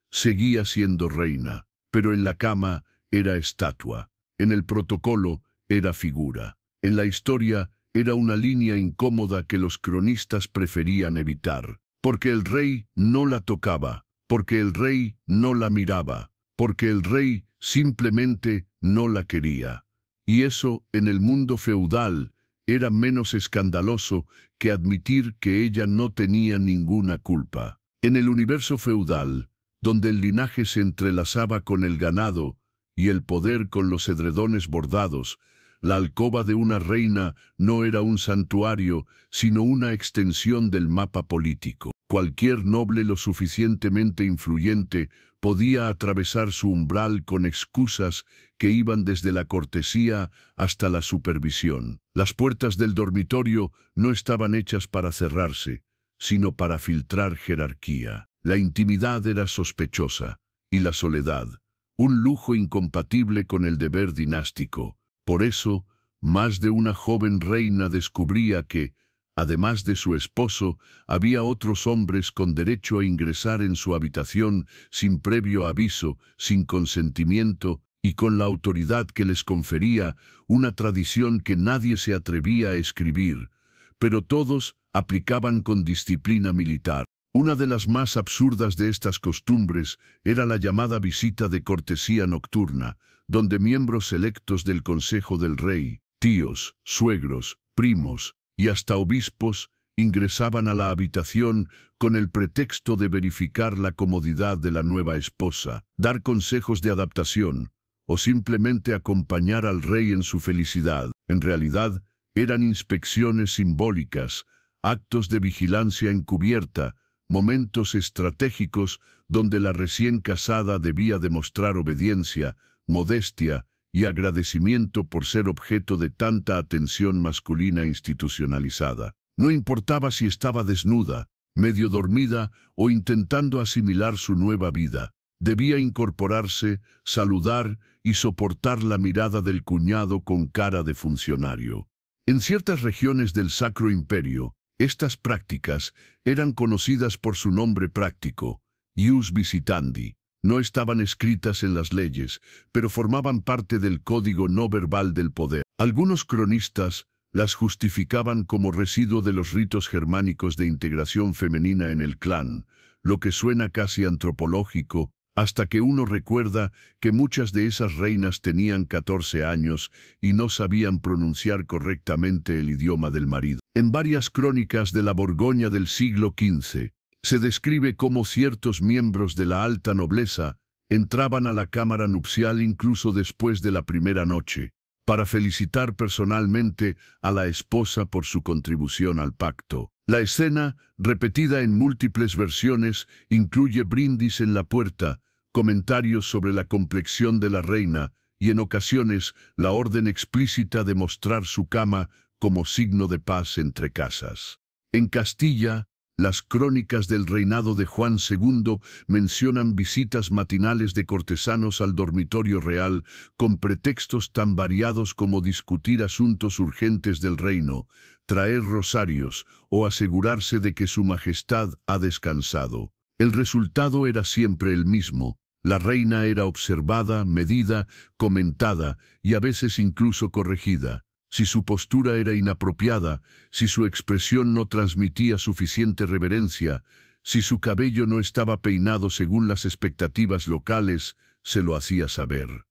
Seguía siendo reina, pero en la cama era estatua, en el protocolo era figura, en la historia era una línea incómoda que los cronistas preferían evitar, porque el rey no la tocaba, porque el rey no la miraba, porque el rey simplemente no la quería. Y eso, en el mundo feudal, era menos escandaloso que admitir que ella no tenía ninguna culpa. En el universo feudal, donde el linaje se entrelazaba con el ganado y el poder con los edredones bordados, la alcoba de una reina no era un santuario, sino una extensión del mapa político. Cualquier noble lo suficientemente influyente podía atravesar su umbral con excusas que iban desde la cortesía hasta la supervisión. Las puertas del dormitorio no estaban hechas para cerrarse, sino para filtrar jerarquía. La intimidad era sospechosa, y la soledad, un lujo incompatible con el deber dinástico. Por eso, más de una joven reina descubría que, además de su esposo, había otros hombres con derecho a ingresar en su habitación sin previo aviso, sin consentimiento y con la autoridad que les confería una tradición que nadie se atrevía a escribir, pero todos aplicaban con disciplina militar. Una de las más absurdas de estas costumbres era la llamada visita de cortesía nocturna, donde miembros selectos del Consejo del Rey, tíos, suegros, primos y hasta obispos ingresaban a la habitación con el pretexto de verificar la comodidad de la nueva esposa, dar consejos de adaptación o simplemente acompañar al rey en su felicidad. En realidad, eran inspecciones simbólicas, actos de vigilancia encubierta, momentos estratégicos donde la recién casada debía demostrar obediencia, modestia y agradecimiento por ser objeto de tanta atención masculina institucionalizada. No importaba si estaba desnuda, medio dormida o intentando asimilar su nueva vida. Debía incorporarse, saludar y soportar la mirada del cuñado con cara de funcionario. En ciertas regiones del Sacro Imperio, estas prácticas eran conocidas por su nombre práctico, ius visitandi. No estaban escritas en las leyes, pero formaban parte del código no verbal del poder. Algunos cronistas las justificaban como residuo de los ritos germánicos de integración femenina en el clan, lo que suena casi antropológico, hasta que uno recuerda que muchas de esas reinas tenían 14 años y no sabían pronunciar correctamente el idioma del marido. En varias crónicas de la Borgoña del siglo XV, se describe cómo ciertos miembros de la alta nobleza entraban a la cámara nupcial incluso después de la primera noche, para felicitar personalmente a la esposa por su contribución al pacto. La escena, repetida en múltiples versiones, incluye brindis en la puerta, comentarios sobre la complexión de la reina y en ocasiones la orden explícita de mostrar su cama como signo de paz entre casas. En Castilla, las crónicas del reinado de Juan II mencionan visitas matinales de cortesanos al dormitorio real con pretextos tan variados como discutir asuntos urgentes del reino, traer rosarios o asegurarse de que su majestad ha descansado. El resultado era siempre el mismo. La reina era observada, medida, comentada y a veces incluso corregida. Si su postura era inapropiada, si su expresión no transmitía suficiente reverencia, si su cabello no estaba peinado según las expectativas locales, se lo hacía saber.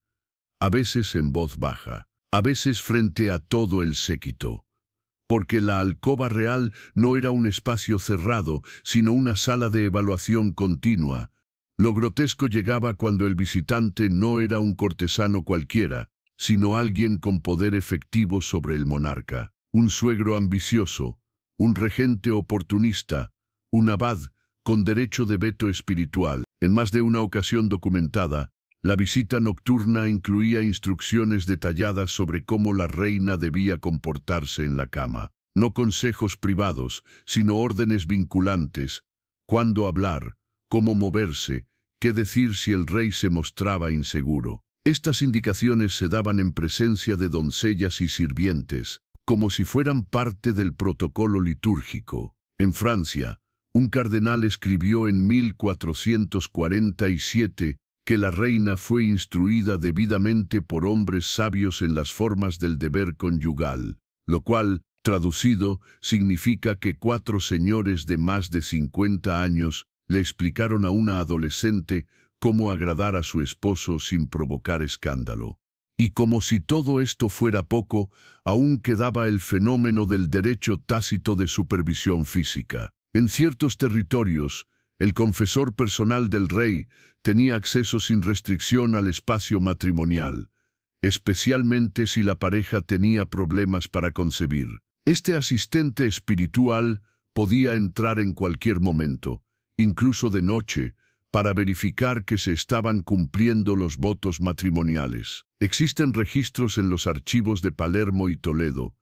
A veces en voz baja, a veces frente a todo el séquito. Porque la alcoba real no era un espacio cerrado, sino una sala de evaluación continua. Lo grotesco llegaba cuando el visitante no era un cortesano cualquiera, sino alguien con poder efectivo sobre el monarca, un suegro ambicioso, un regente oportunista, un abad con derecho de veto espiritual. En más de una ocasión documentada, la visita nocturna incluía instrucciones detalladas sobre cómo la reina debía comportarse en la cama. No consejos privados, sino órdenes vinculantes. Cuándo hablar, cómo moverse, qué decir si el rey se mostraba inseguro. Estas indicaciones se daban en presencia de doncellas y sirvientes, como si fueran parte del protocolo litúrgico. En Francia, un cardenal escribió en 1447 que la reina fue instruida debidamente por hombres sabios en las formas del deber conyugal, lo cual, traducido, significa que 4 señores de más de 50 años le explicaron a una adolescente cómo agradar a su esposo sin provocar escándalo. Y como si todo esto fuera poco, aún quedaba el fenómeno del derecho tácito de supervisión física. En ciertos territorios, el confesor personal del rey tenía acceso sin restricción al espacio matrimonial, especialmente si la pareja tenía problemas para concebir. Este asistente espiritual podía entrar en cualquier momento, incluso de noche, para verificar que se estaban cumpliendo los votos matrimoniales. Existen registros en los archivos de Palermo y Toledo,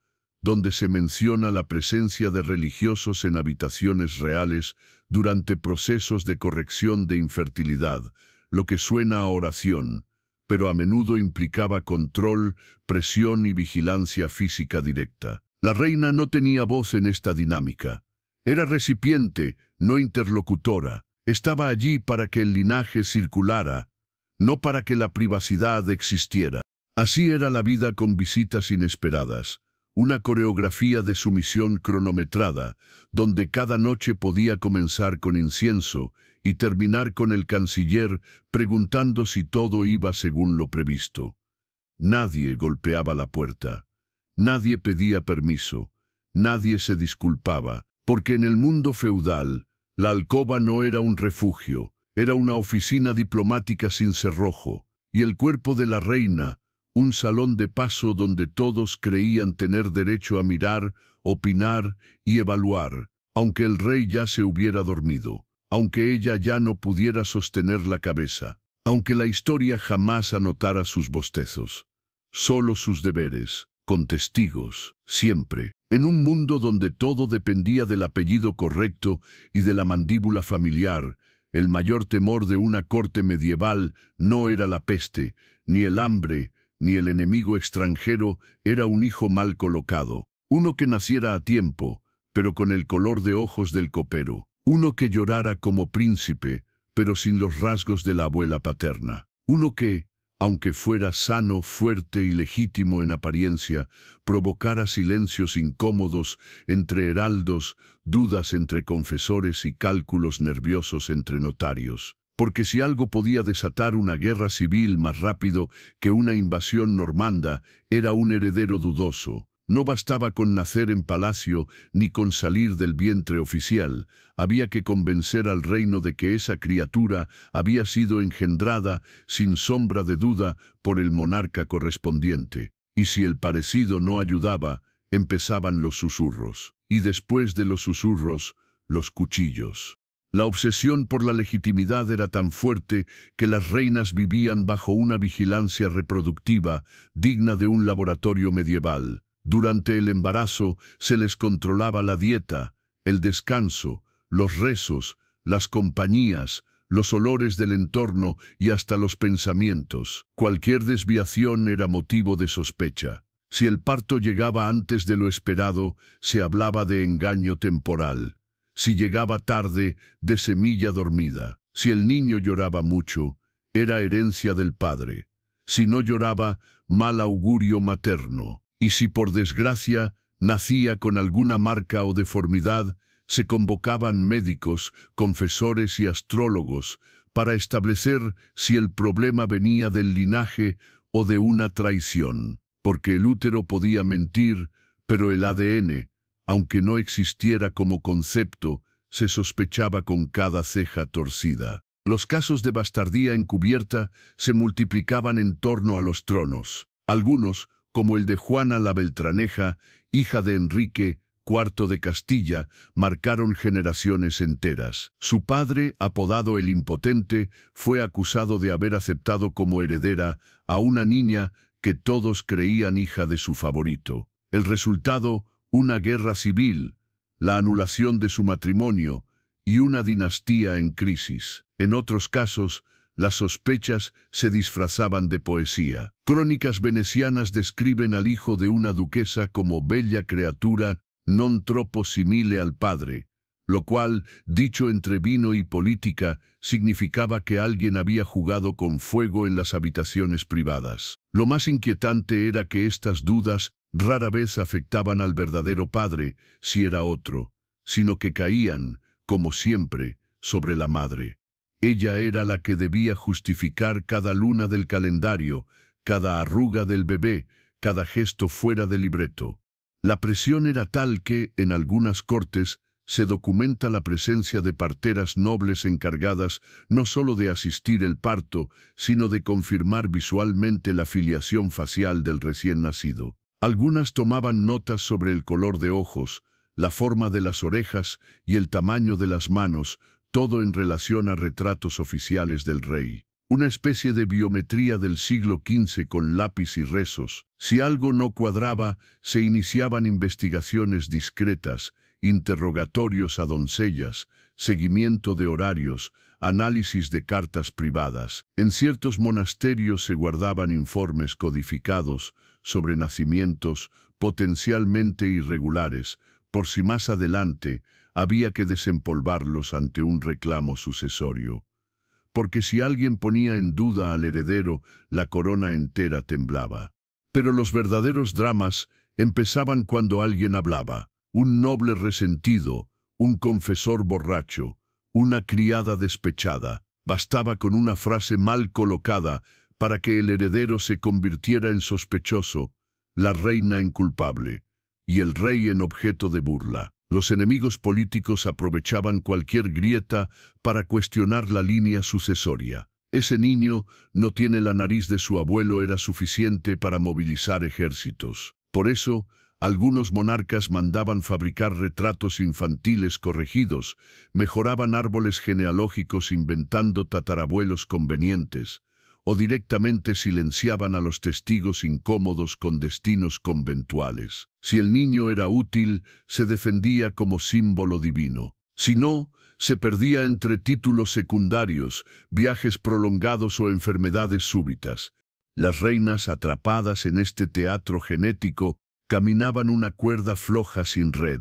donde se menciona la presencia de religiosos en habitaciones reales durante procesos de corrección de infertilidad, lo que suena a oración, pero a menudo implicaba control, presión y vigilancia física directa. La reina no tenía voz en esta dinámica. Era recipiente, no interlocutora. Estaba allí para que el linaje circulara, no para que la privacidad existiera. Así era la vida con visitas inesperadas, una coreografía de sumisión cronometrada, donde cada noche podía comenzar con incienso y terminar con el canciller preguntando si todo iba según lo previsto. Nadie golpeaba la puerta, nadie pedía permiso, nadie se disculpaba, porque en el mundo feudal, la alcoba no era un refugio, era una oficina diplomática sin cerrojo, y el cuerpo de la reina, un salón de paso donde todos creían tener derecho a mirar, opinar y evaluar, aunque el rey ya se hubiera dormido, aunque ella ya no pudiera sostener la cabeza, aunque la historia jamás anotara sus bostezos. Solo sus deberes, con testigos, siempre. En un mundo donde todo dependía del apellido correcto y de la mandíbula familiar, el mayor temor de una corte medieval no era la peste, ni el hambre, ni el enemigo extranjero, era un hijo mal colocado. Uno que naciera a tiempo, pero con el color de ojos del copero. Uno que llorara como príncipe, pero sin los rasgos de la abuela paterna. Uno que, aunque fuera sano, fuerte y legítimo en apariencia, provocara silencios incómodos entre heraldos, dudas entre confesores y cálculos nerviosos entre notarios. porque si algo podía desatar una guerra civil más rápido que una invasión normanda, era un heredero dudoso. No bastaba con nacer en palacio ni con salir del vientre oficial, había que convencer al reino de que esa criatura había sido engendrada, sin sombra de duda, por el monarca correspondiente. Y si el parecido no ayudaba, empezaban los susurros. Y después de los susurros, los cuchillos. La obsesión por la legitimidad era tan fuerte que las reinas vivían bajo una vigilancia reproductiva digna de un laboratorio medieval. Durante el embarazo se les controlaba la dieta, el descanso, los rezos, las compañías, los olores del entorno y hasta los pensamientos. Cualquier desviación era motivo de sospecha. Si el parto llegaba antes de lo esperado, se hablaba de engaño temporal. Si llegaba tarde, de semilla dormida. Si el niño lloraba mucho, era herencia del padre. Si no lloraba, mal augurio materno. Y si por desgracia nacía con alguna marca o deformidad, se convocaban médicos, confesores y astrólogos para establecer si el problema venía del linaje o de una traición. Porque el útero podía mentir, pero el ADN, aunque no existiera como concepto, se sospechaba con cada ceja torcida. Los casos de bastardía encubierta se multiplicaban en torno a los tronos. Algunos, como el de Juana la Beltraneja, hija de Enrique IV de Castilla, marcaron generaciones enteras. Su padre, apodado el Impotente, fue acusado de haber aceptado como heredera a una niña que todos creían hija de su favorito. El resultado, una guerra civil, la anulación de su matrimonio y una dinastía en crisis. En otros casos, las sospechas se disfrazaban de poesía. Crónicas venecianas describen al hijo de una duquesa como bella criatura non troppo simile al padre, lo cual, dicho entre vino y política, significaba que alguien había jugado con fuego en las habitaciones privadas. Lo más inquietante era que estas dudas rara vez afectaban al verdadero padre, si era otro, sino que caían, como siempre, sobre la madre. Ella era la que debía justificar cada luna del calendario, cada arruga del bebé, cada gesto fuera de libreto. La presión era tal que, en algunas cortes, se documenta la presencia de parteras nobles encargadas no solo de asistir el parto, sino de confirmar visualmente la filiación facial del recién nacido. Algunas tomaban notas sobre el color de ojos, la forma de las orejas y el tamaño de las manos, todo en relación a retratos oficiales del rey. Una especie de biometría del siglo XV con lápiz y rezos. Si algo no cuadraba, se iniciaban investigaciones discretas, interrogatorios a doncellas, seguimiento de horarios, análisis de cartas privadas. En ciertos monasterios se guardaban informes codificados sobre nacimientos potencialmente irregulares, por si más adelante había que desempolvarlos ante un reclamo sucesorio. Porque si alguien ponía en duda al heredero, la corona entera temblaba. Pero los verdaderos dramas empezaban cuando alguien hablaba. Un noble resentido, un confesor borracho, una criada despechada. Bastaba con una frase mal colocada para que el heredero se convirtiera en sospechoso, la reina en culpable, y el rey en objeto de burla. Los enemigos políticos aprovechaban cualquier grieta para cuestionar la línea sucesoria. Ese niño no tiene la nariz de su abuelo era suficiente para movilizar ejércitos. Por eso, algunos monarcas mandaban fabricar retratos infantiles corregidos, mejoraban árboles genealógicos inventando tatarabuelos convenientes, o directamente silenciaban a los testigos incómodos con destinos conventuales. Si el niño era útil, se defendía como símbolo divino. Si no, se perdía entre títulos secundarios, viajes prolongados o enfermedades súbitas. Las reinas atrapadas en este teatro genético caminaban una cuerda floja sin red.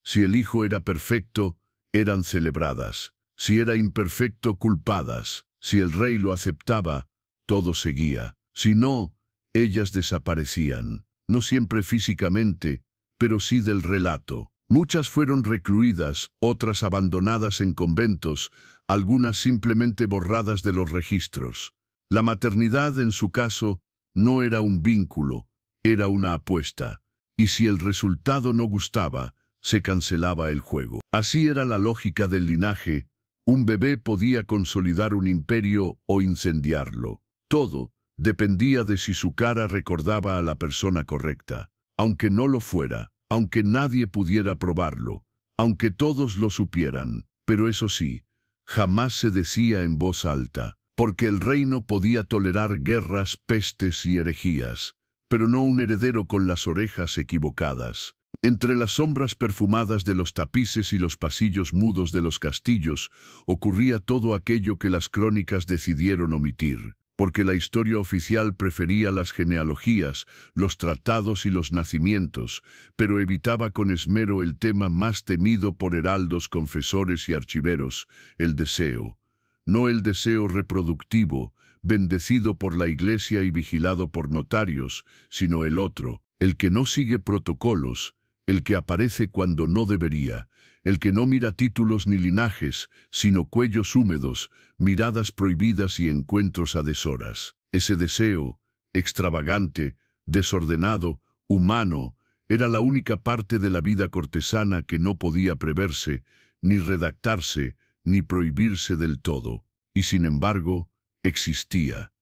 Si el hijo era perfecto, eran celebradas. Si era imperfecto, culpadas. Si el rey lo aceptaba, todo seguía. Si no, ellas desaparecían. No siempre físicamente, pero sí del relato. Muchas fueron recluidas, otras abandonadas en conventos, algunas simplemente borradas de los registros. La maternidad, en su caso, no era un vínculo, era una apuesta. Y si el resultado no gustaba, se cancelaba el juego. Así era la lógica del linaje. Un bebé podía consolidar un imperio o incendiarlo. Todo dependía de si su cara recordaba a la persona correcta. Aunque no lo fuera, aunque nadie pudiera probarlo, aunque todos lo supieran. Pero eso sí, jamás se decía en voz alta, porque el reino podía tolerar guerras, pestes y herejías, pero no un heredero con las orejas equivocadas. Entre las sombras perfumadas de los tapices y los pasillos mudos de los castillos, ocurría todo aquello que las crónicas decidieron omitir, porque la historia oficial prefería las genealogías, los tratados y los nacimientos, pero evitaba con esmero el tema más temido por heraldos, confesores y archiveros, el deseo. No el deseo reproductivo, bendecido por la Iglesia y vigilado por notarios, sino el otro, el que no sigue protocolos, el que aparece cuando no debería, el que no mira títulos ni linajes, sino cuellos húmedos, miradas prohibidas y encuentros a deshoras. Ese deseo, extravagante, desordenado, humano, era la única parte de la vida cortesana que no podía preverse, ni redactarse, ni prohibirse del todo. Y sin embargo, existía.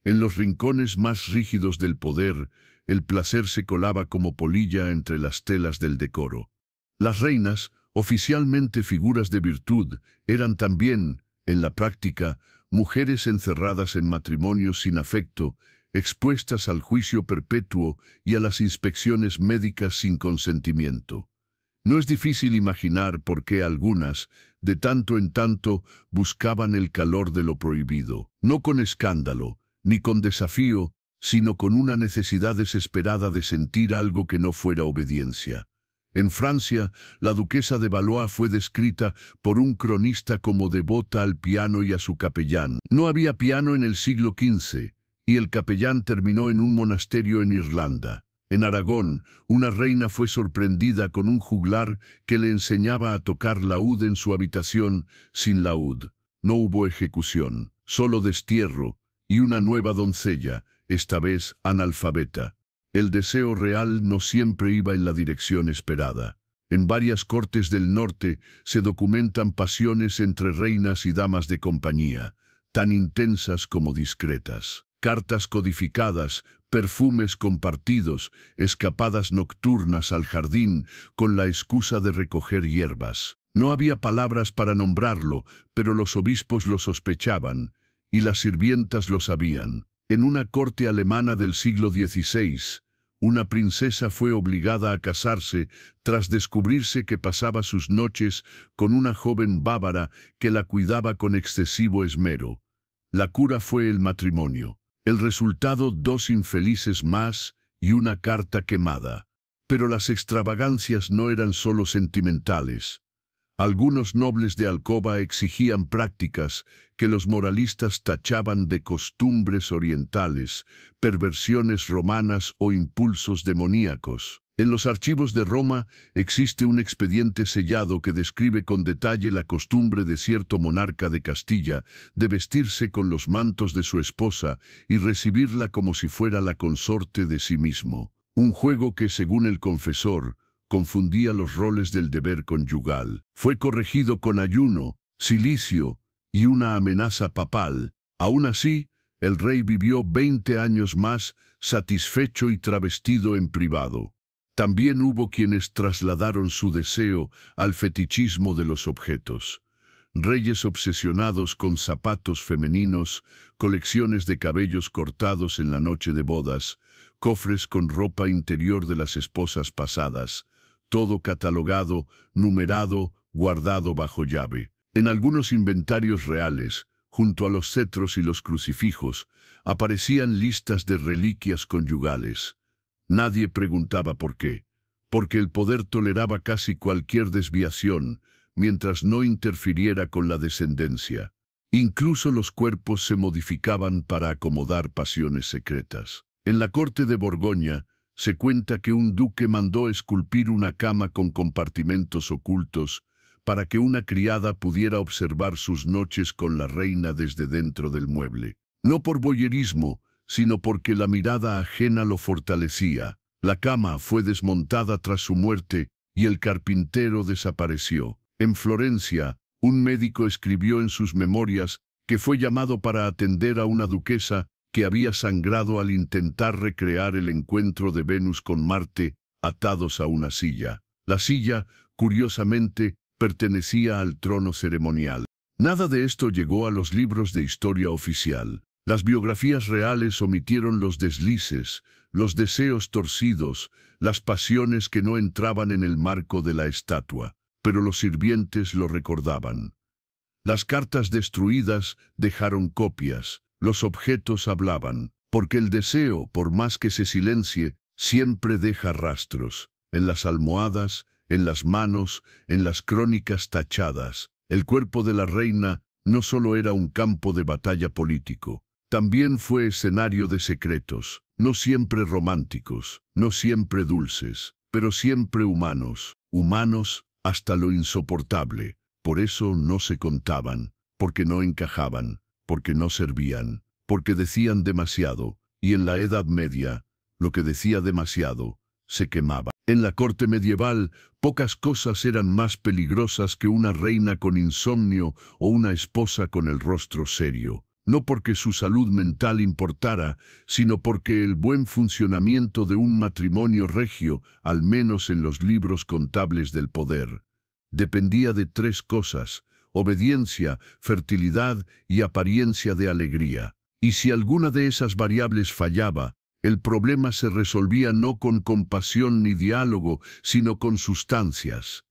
En los rincones más rígidos del poder, el placer se colaba como polilla entre las telas del decoro. Las reinas, oficialmente figuras de virtud, eran también, en la práctica, mujeres encerradas en matrimonios sin afecto, expuestas al juicio perpetuo y a las inspecciones médicas sin consentimiento. No es difícil imaginar por qué algunas, de tanto en tanto, buscaban el calor de lo prohibido, no con escándalo, ni con desafío, sino con una necesidad desesperada de sentir algo que no fuera obediencia. En Francia, la duquesa de Valois fue descrita por un cronista como devota al piano y a su capellán. No había piano en el siglo XV, y el capellán terminó en un monasterio en Irlanda. En Aragón, una reina fue sorprendida con un juglar que le enseñaba a tocar laúd en su habitación sin laúd. No hubo ejecución, solo destierro, y una nueva doncella, esta vez analfabeta. El deseo real no siempre iba en la dirección esperada. En varias cortes del norte se documentan pasiones entre reinas y damas de compañía, tan intensas como discretas. Cartas codificadas, perfumes compartidos, escapadas nocturnas al jardín con la excusa de recoger hierbas. No había palabras para nombrarlo, pero los obispos lo sospechaban, y las sirvientas lo sabían. En una corte alemana del siglo XVI, una princesa fue obligada a casarse tras descubrirse que pasaba sus noches con una joven bávara que la cuidaba con excesivo esmero. La cura fue el matrimonio. El resultado, 2 infelices más y una carta quemada. Pero las extravagancias no eran solo sentimentales. Algunos nobles de alcoba exigían prácticas que los moralistas tachaban de costumbres orientales, perversiones romanas o impulsos demoníacos. En los archivos de Roma existe un expediente sellado que describe con detalle la costumbre de cierto monarca de Castilla de vestirse con los mantos de su esposa y recibirla como si fuera la consorte de sí mismo. Un juego que, según el confesor, confundía los roles del deber conyugal. Fue corregido con ayuno, cilicio y una amenaza papal. Aún así, el rey vivió 20 años más, satisfecho y travestido en privado. También hubo quienes trasladaron su deseo al fetichismo de los objetos. Reyes obsesionados con zapatos femeninos, colecciones de cabellos cortados en la noche de bodas, cofres con ropa interior de las esposas pasadas, todo catalogado, numerado, guardado bajo llave. En algunos inventarios reales, junto a los cetros y los crucifijos, aparecían listas de reliquias conyugales. Nadie preguntaba por qué, porque el poder toleraba casi cualquier desviación, mientras no interfiriera con la descendencia. Incluso los cuerpos se modificaban para acomodar pasiones secretas. En la corte de Borgoña, se cuenta que un duque mandó esculpir una cama con compartimentos ocultos para que una criada pudiera observar sus noches con la reina desde dentro del mueble. No por voyerismo, sino porque la mirada ajena lo fortalecía. La cama fue desmontada tras su muerte y el carpintero desapareció. En Florencia, un médico escribió en sus memorias que fue llamado para atender a una duquesa que había sangrado al intentar recrear el encuentro de Venus con Marte atados a una silla. La silla, curiosamente, pertenecía al trono ceremonial. Nada de esto llegó a los libros de historia oficial. Las biografías reales omitieron los deslices, los deseos torcidos, las pasiones que no entraban en el marco de la estatua, pero los sirvientes lo recordaban. Las cartas destruidas dejaron copias, los objetos hablaban, porque el deseo, por más que se silencie, siempre deja rastros, en las almohadas, en las manos, en las crónicas tachadas. El cuerpo de la reina no solo era un campo de batalla político, también fue escenario de secretos, no siempre románticos, no siempre dulces, pero siempre humanos, humanos hasta lo insoportable. Por eso no se contaban, porque no encajaban, porque no servían, porque decían demasiado, y en la Edad Media, lo que decía demasiado, se quemaba. En la corte medieval, pocas cosas eran más peligrosas que una reina con insomnio o una esposa con el rostro serio. No porque su salud mental importara, sino porque el buen funcionamiento de un matrimonio regio, al menos en los libros contables del poder, dependía de tres cosas: obediencia, fertilidad y apariencia de alegría. Y si alguna de esas variables fallaba, el problema se resolvía no con compasión ni diálogo, sino con sustancias,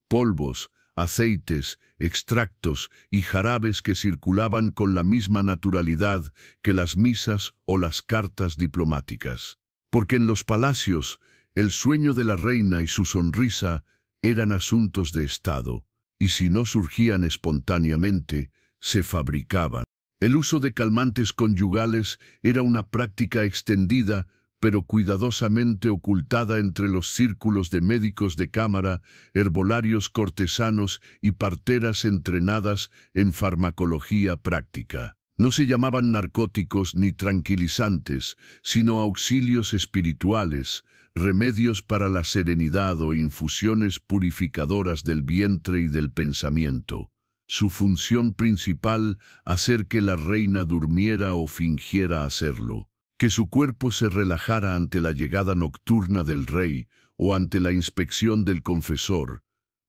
polvos, aceites, extractos y jarabes que circulaban con la misma naturalidad que las misas o las cartas diplomáticas. Porque en los palacios, el sueño de la reina y su sonrisa eran asuntos de Estado, y si no surgían espontáneamente, se fabricaban. El uso de calmantes conyugales era una práctica extendida, pero cuidadosamente ocultada entre los círculos de médicos de cámara, herbolarios cortesanos y parteras entrenadas en farmacología práctica. No se llamaban narcóticos ni tranquilizantes, sino auxilios espirituales, remedios para la serenidad o infusiones purificadoras del vientre y del pensamiento. Su función principal, hacer que la reina durmiera o fingiera hacerlo, que su cuerpo se relajara ante la llegada nocturna del rey, o ante la inspección del confesor,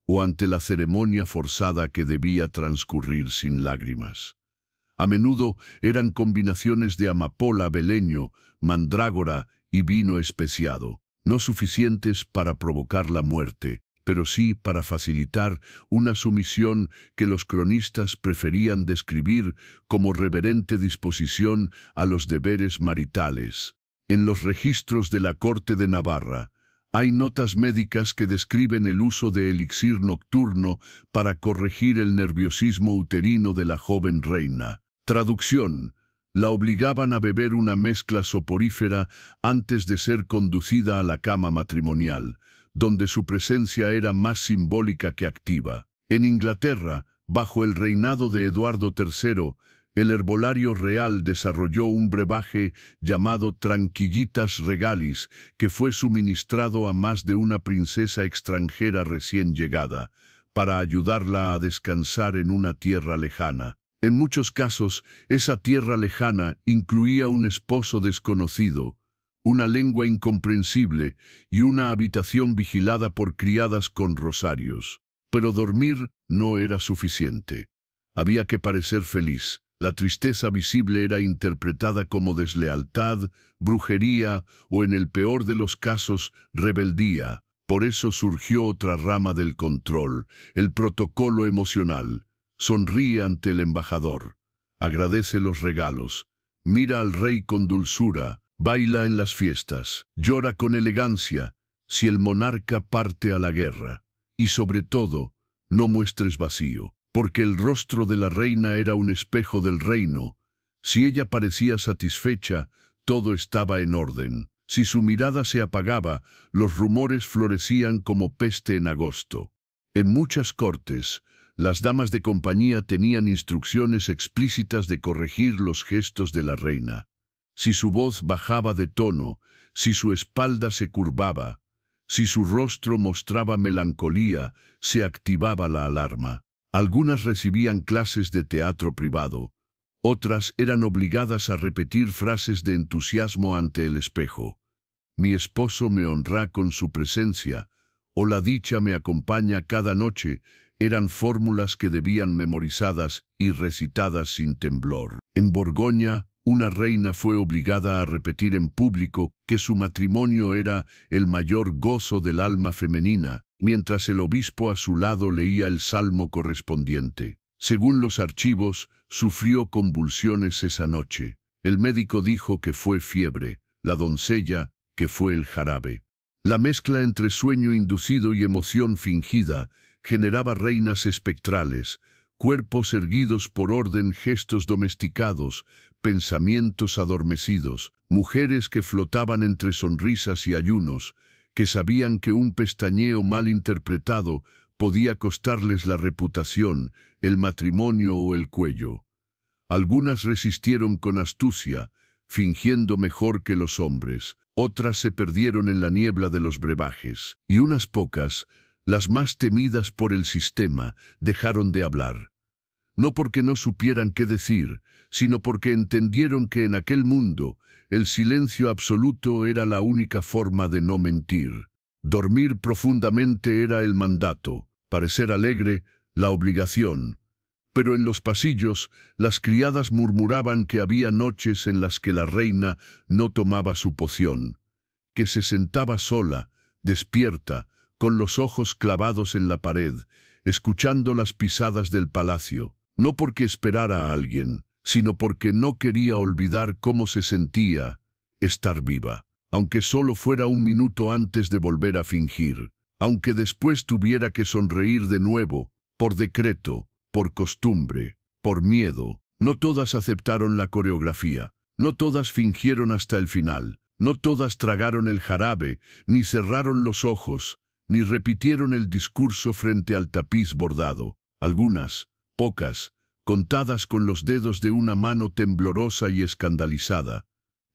o ante la ceremonia forzada que debía transcurrir sin lágrimas. A menudo eran combinaciones de amapola, beleño, mandrágora y vino especiado, no suficientes para provocar la muerte, pero sí para facilitar una sumisión que los cronistas preferían describir como reverente disposición a los deberes maritales. En los registros de la corte de Navarra, hay notas médicas que describen el uso de elixir nocturno para corregir el nerviosismo uterino de la joven reina. Traducción: la obligaban a beber una mezcla soporífera antes de ser conducida a la cama matrimonial, donde su presencia era más simbólica que activa. En Inglaterra, bajo el reinado de Eduardo III, el herbolario real desarrolló un brebaje llamado Tranquillitas Regalis, que fue suministrado a más de una princesa extranjera recién llegada, para ayudarla a descansar en una tierra lejana. En muchos casos, esa tierra lejana incluía un esposo desconocido, una lengua incomprensible y una habitación vigilada por criadas con rosarios. Pero dormir no era suficiente. Había que parecer feliz. La tristeza visible era interpretada como deslealtad, brujería o, en el peor de los casos, rebeldía. Por eso surgió otra rama del control, el protocolo emocional. Sonríe ante el embajador, agradece los regalos, mira al rey con dulzura, baila en las fiestas, llora con elegancia si el monarca parte a la guerra. Y sobre todo, no muestres vacío, porque el rostro de la reina era un espejo del reino. Si ella parecía satisfecha, todo estaba en orden. Si su mirada se apagaba, los rumores florecían como peste en agosto. En muchas cortes, las damas de compañía tenían instrucciones explícitas de corregir los gestos de la reina. Si su voz bajaba de tono, si su espalda se curvaba, si su rostro mostraba melancolía, se activaba la alarma. Algunas recibían clases de teatro privado, otras eran obligadas a repetir frases de entusiasmo ante el espejo. Mi esposo me honra con su presencia, o la dicha me acompaña cada noche, eran fórmulas que debían memorizadas y recitadas sin temblor. En Borgoña, una reina fue obligada a repetir en público que su matrimonio era el mayor gozo del alma femenina, mientras el obispo a su lado leía el salmo correspondiente. Según los archivos, sufrió convulsiones esa noche. El médico dijo que fue fiebre, la doncella, que fue el jarabe. La mezcla entre sueño inducido y emoción fingida generaba reinas espectrales, cuerpos erguidos por orden, gestos domesticados, pensamientos adormecidos, mujeres que flotaban entre sonrisas y ayunos, que sabían que un pestañeo mal interpretado podía costarles la reputación, el matrimonio o el cuello. Algunas resistieron con astucia, fingiendo mejor que los hombres, otras se perdieron en la niebla de los brebajes, y unas pocas, las más temidas por el sistema, dejaron de hablar. No porque no supieran qué decir, sino porque entendieron que en aquel mundo el silencio absoluto era la única forma de no mentir. Dormir profundamente era el mandato, parecer alegre, la obligación. Pero en los pasillos, las criadas murmuraban que había noches en las que la reina no tomaba su poción, que se sentaba sola, despierta, con los ojos clavados en la pared, escuchando las pisadas del palacio, no porque esperara a alguien, sino porque no quería olvidar cómo se sentía estar viva, aunque solo fuera un minuto antes de volver a fingir, aunque después tuviera que sonreír de nuevo, por decreto, por costumbre, por miedo. No todas aceptaron la coreografía, no todas fingieron hasta el final, no todas tragaron el jarabe, ni cerraron los ojos, ni repitieron el discurso frente al tapiz bordado. Algunas, pocas, contadas con los dedos de una mano temblorosa y escandalizada,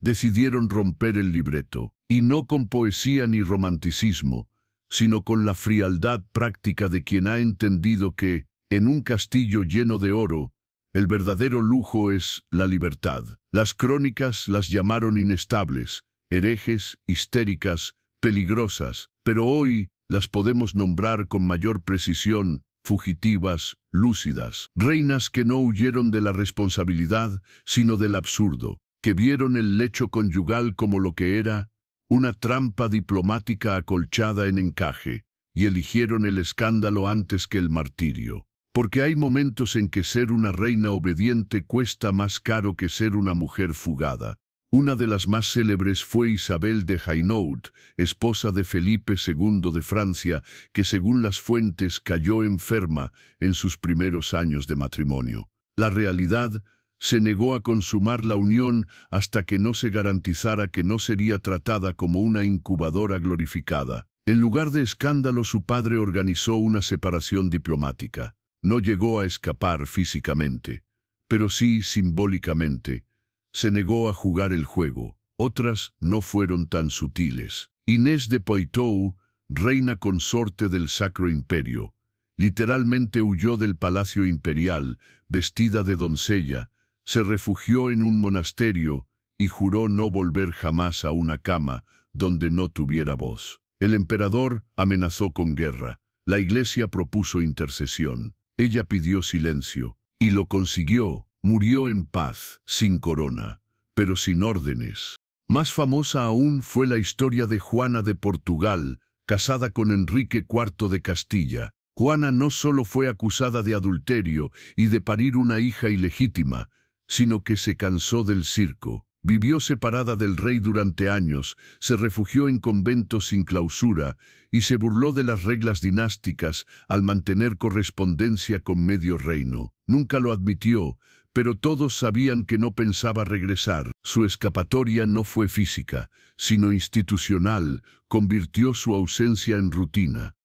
decidieron romper el libreto, y no con poesía ni romanticismo, sino con la frialdad práctica de quien ha entendido que, en un castillo lleno de oro, el verdadero lujo es la libertad. Las crónicas las llamaron inestables, herejes, histéricas, peligrosas, pero hoy las podemos nombrar con mayor precisión, fugitivas, lúcidas. Reinas que no huyeron de la responsabilidad, sino del absurdo, que vieron el lecho conyugal como lo que era, una trampa diplomática acolchada en encaje, y eligieron el escándalo antes que el martirio. Porque hay momentos en que ser una reina obediente cuesta más caro que ser una mujer fugada. Una de las más célebres fue Isabel de Hainaut, esposa de Felipe II de Francia, que según las fuentes cayó enferma en sus primeros años de matrimonio. La realidad se negó a consumar la unión hasta que no se garantizara que no sería tratada como una incubadora glorificada. En lugar de escándalo, su padre organizó una separación diplomática. No llegó a escapar físicamente, pero sí simbólicamente. Se negó a jugar el juego. Otras no fueron tan sutiles. Inés de Poitou, reina consorte del Sacro Imperio, literalmente huyó del palacio imperial, vestida de doncella, se refugió en un monasterio y juró no volver jamás a una cama donde no tuviera voz. El emperador amenazó con guerra. La Iglesia propuso intercesión. Ella pidió silencio, y lo consiguió. Murió en paz, sin corona, pero sin órdenes. Más famosa aún fue la historia de Juana de Portugal, casada con Enrique IV de Castilla. Juana no solo fue acusada de adulterio y de parir una hija ilegítima, sino que se cansó del circo. Vivió separada del rey durante años, se refugió en conventos sin clausura y se burló de las reglas dinásticas al mantener correspondencia con medio reino. Nunca lo admitió, pero todos sabían que no pensaba regresar. Su escapatoria no fue física, sino institucional, convirtió su ausencia en rutina.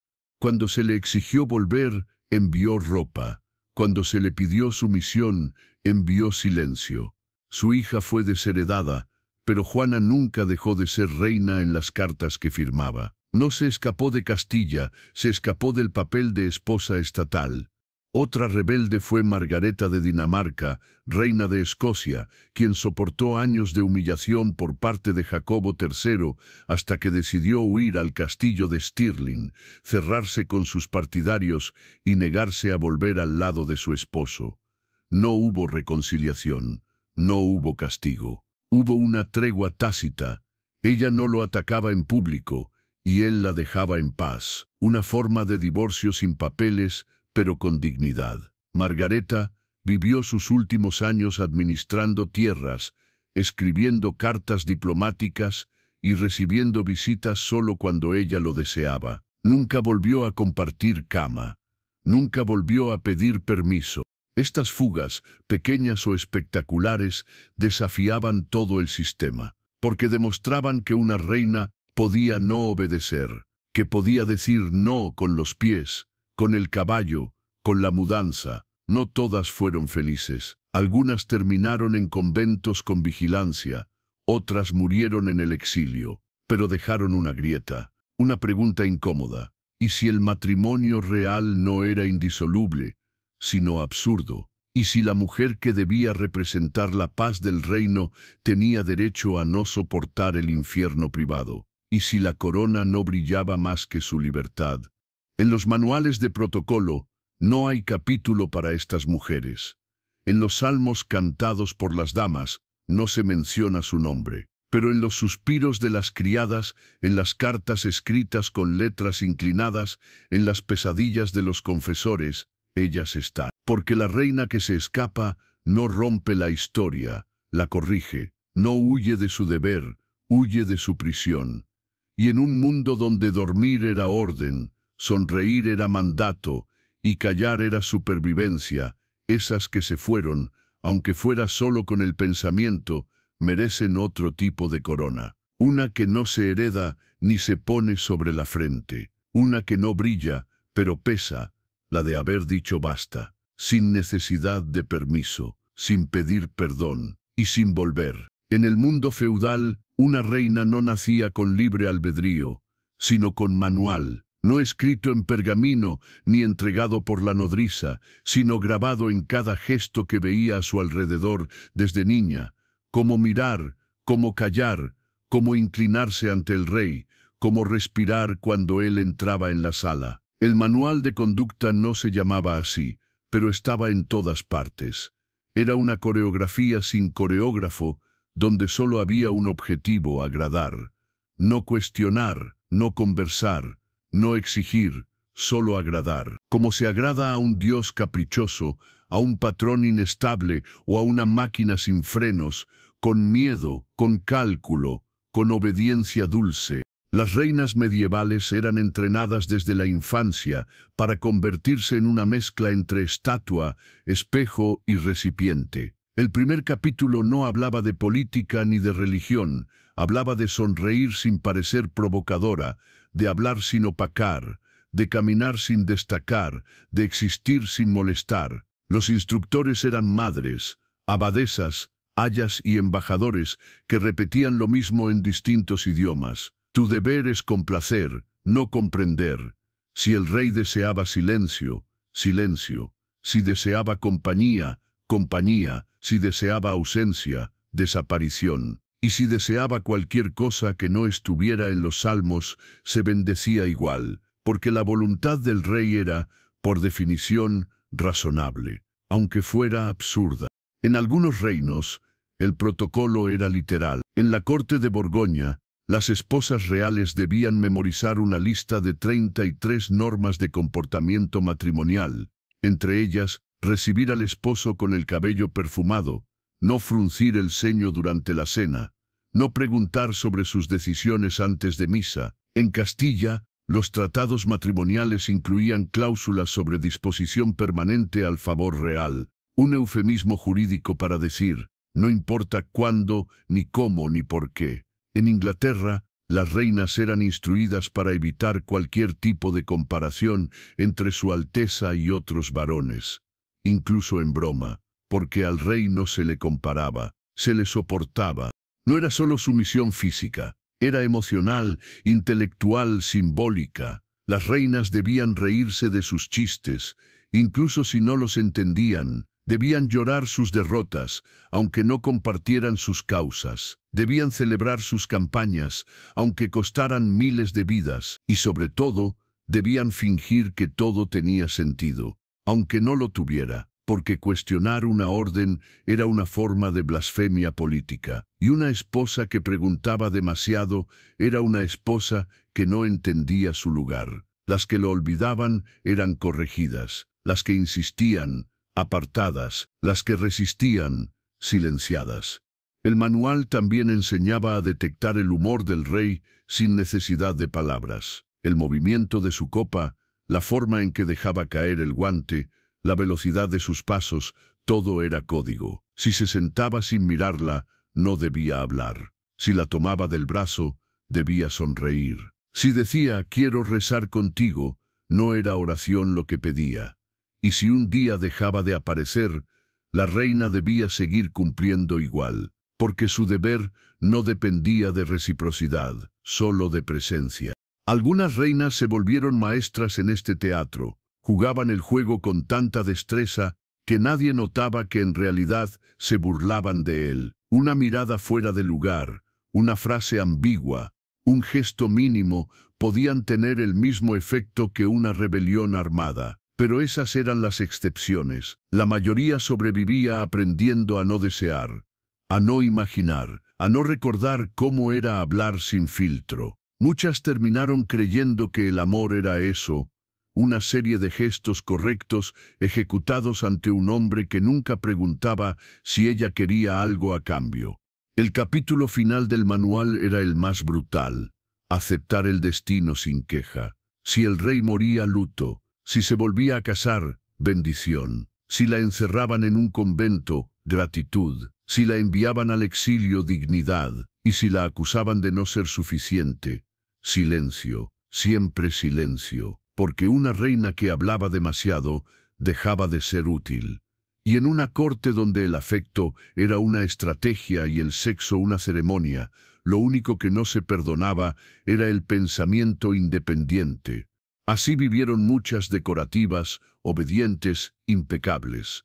Cuando se le exigió volver, envió ropa. Cuando se le pidió sumisión, envió silencio. Su hija fue desheredada, pero Juana nunca dejó de ser reina en las cartas que firmaba. No se escapó de Castilla, se escapó del papel de esposa estatal. Otra rebelde fue Margareta de Dinamarca, reina de Escocia, quien soportó años de humillación por parte de Jacobo III hasta que decidió huir al castillo de Stirling, cerrarse con sus partidarios y negarse a volver al lado de su esposo. No hubo reconciliación, no hubo castigo. Hubo una tregua tácita. Ella no lo atacaba en público y él la dejaba en paz. Una forma de divorcio sin papeles, pero con dignidad. Margareta vivió sus últimos años administrando tierras, escribiendo cartas diplomáticas y recibiendo visitas solo cuando ella lo deseaba. Nunca volvió a compartir cama. Nunca volvió a pedir permiso. Estas fugas, pequeñas o espectaculares, desafiaban todo el sistema, porque demostraban que una reina podía no obedecer, que podía decir no con los pies, con el caballo, con la mudanza. No todas fueron felices. Algunas terminaron en conventos con vigilancia, otras murieron en el exilio, pero dejaron una grieta, una pregunta incómoda. ¿Y si el matrimonio real no era indisoluble, sino absurdo? ¿Y si la mujer que debía representar la paz del reino tenía derecho a no soportar el infierno privado? ¿Y si la corona no brillaba más que su libertad? En los manuales de protocolo no hay capítulo para estas mujeres. En los salmos cantados por las damas no se menciona su nombre. Pero en los suspiros de las criadas, en las cartas escritas con letras inclinadas, en las pesadillas de los confesores, ellas están. Porque la reina que se escapa no rompe la historia, la corrige, no huye de su deber, huye de su prisión. Y en un mundo donde dormir era orden, sonreír era mandato y callar era supervivencia, esas que se fueron, aunque fuera solo con el pensamiento, merecen otro tipo de corona. Una que no se hereda ni se pone sobre la frente. Una que no brilla, pero pesa, la de haber dicho basta, sin necesidad de permiso, sin pedir perdón y sin volver. En el mundo feudal, una reina no nacía con libre albedrío, sino con manual, no escrito en pergamino ni entregado por la nodriza, sino grabado en cada gesto que veía a su alrededor desde niña. Cómo mirar, cómo callar, cómo inclinarse ante el rey, cómo respirar cuando él entraba en la sala. El manual de conducta no se llamaba así, pero estaba en todas partes. Era una coreografía sin coreógrafo, donde solo había un objetivo: agradar. No cuestionar, no conversar, no exigir, solo agradar. Como se agrada a un dios caprichoso, a un patrón inestable o a una máquina sin frenos, con miedo, con cálculo, con obediencia dulce. Las reinas medievales eran entrenadas desde la infancia para convertirse en una mezcla entre estatua, espejo y recipiente. El primer capítulo no hablaba de política ni de religión, hablaba de sonreír sin parecer provocadora, de hablar sin opacar, de caminar sin destacar, de existir sin molestar. Los instructores eran madres, abadesas, ayas y embajadores que repetían lo mismo en distintos idiomas. Tu deber es complacer, no comprender. Si el rey deseaba silencio, silencio. Si deseaba compañía, compañía. Si deseaba ausencia, desaparición. Y si deseaba cualquier cosa que no estuviera en los salmos, se bendecía igual, porque la voluntad del rey era, por definición, razonable, aunque fuera absurda. En algunos reinos, el protocolo era literal. En la corte de Borgoña, las esposas reales debían memorizar una lista de 33 normas de comportamiento matrimonial, entre ellas, recibir al esposo con el cabello perfumado, no fruncir el ceño durante la cena, no preguntar sobre sus decisiones antes de misa. En Castilla, los tratados matrimoniales incluían cláusulas sobre disposición permanente al favor real, un eufemismo jurídico para decir, no importa cuándo, ni cómo, ni por qué. En Inglaterra, Las reinas eran instruidas para evitar cualquier tipo de comparación entre su Alteza y otros varones, incluso en broma, porque al rey no se le comparaba, se le soportaba. No era solo sumisión física, era emocional, intelectual, simbólica. Las reinas debían reírse de sus chistes, incluso si no los entendían. Debían llorar sus derrotas, aunque no compartieran sus causas. Debían celebrar sus campañas, aunque costaran miles de vidas. Y sobre todo, debían fingir que todo tenía sentido, aunque no lo tuviera, porque cuestionar una orden era una forma de blasfemia política. Y una esposa que preguntaba demasiado era una esposa que no entendía su lugar. Las que lo olvidaban eran corregidas, las que insistían, apartadas, las que resistían, silenciadas. El manual también enseñaba a detectar el humor del rey sin necesidad de palabras. El movimiento de su copa, la forma en que dejaba caer el guante, la velocidad de sus pasos, todo era código. Si se sentaba sin mirarla, no debía hablar. Si la tomaba del brazo, debía sonreír. Si decía, quiero rezar contigo, no era oración lo que pedía. Y si un día dejaba de aparecer, la reina debía seguir cumpliendo igual, porque su deber no dependía de reciprocidad, solo de presencia. Algunas reinas se volvieron maestras en este teatro, jugaban el juego con tanta destreza que nadie notaba que en realidad se burlaban de él. Una mirada fuera de lugar, una frase ambigua, un gesto mínimo podían tener el mismo efecto que una rebelión armada. Pero esas eran las excepciones. La mayoría sobrevivía aprendiendo a no desear, a no imaginar, a no recordar cómo era hablar sin filtro. Muchas terminaron creyendo que el amor era eso, una serie de gestos correctos ejecutados ante un hombre que nunca preguntaba si ella quería algo a cambio. El capítulo final del manual era el más brutal: aceptar el destino sin queja. Si el rey moría, luto. Si se volvía a casar, bendición. Si la encerraban en un convento, gratitud. Si la enviaban al exilio, dignidad. Y si la acusaban de no ser suficiente, silencio, siempre silencio. Porque una reina que hablaba demasiado dejaba de ser útil. Y en una corte donde el afecto era una estrategia y el sexo una ceremonia, lo único que no se perdonaba era el pensamiento independiente. Así vivieron muchas decorativas, obedientes, impecables.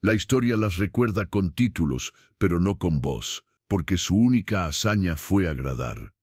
La historia las recuerda con títulos, pero no con voz, porque su única hazaña fue agradar.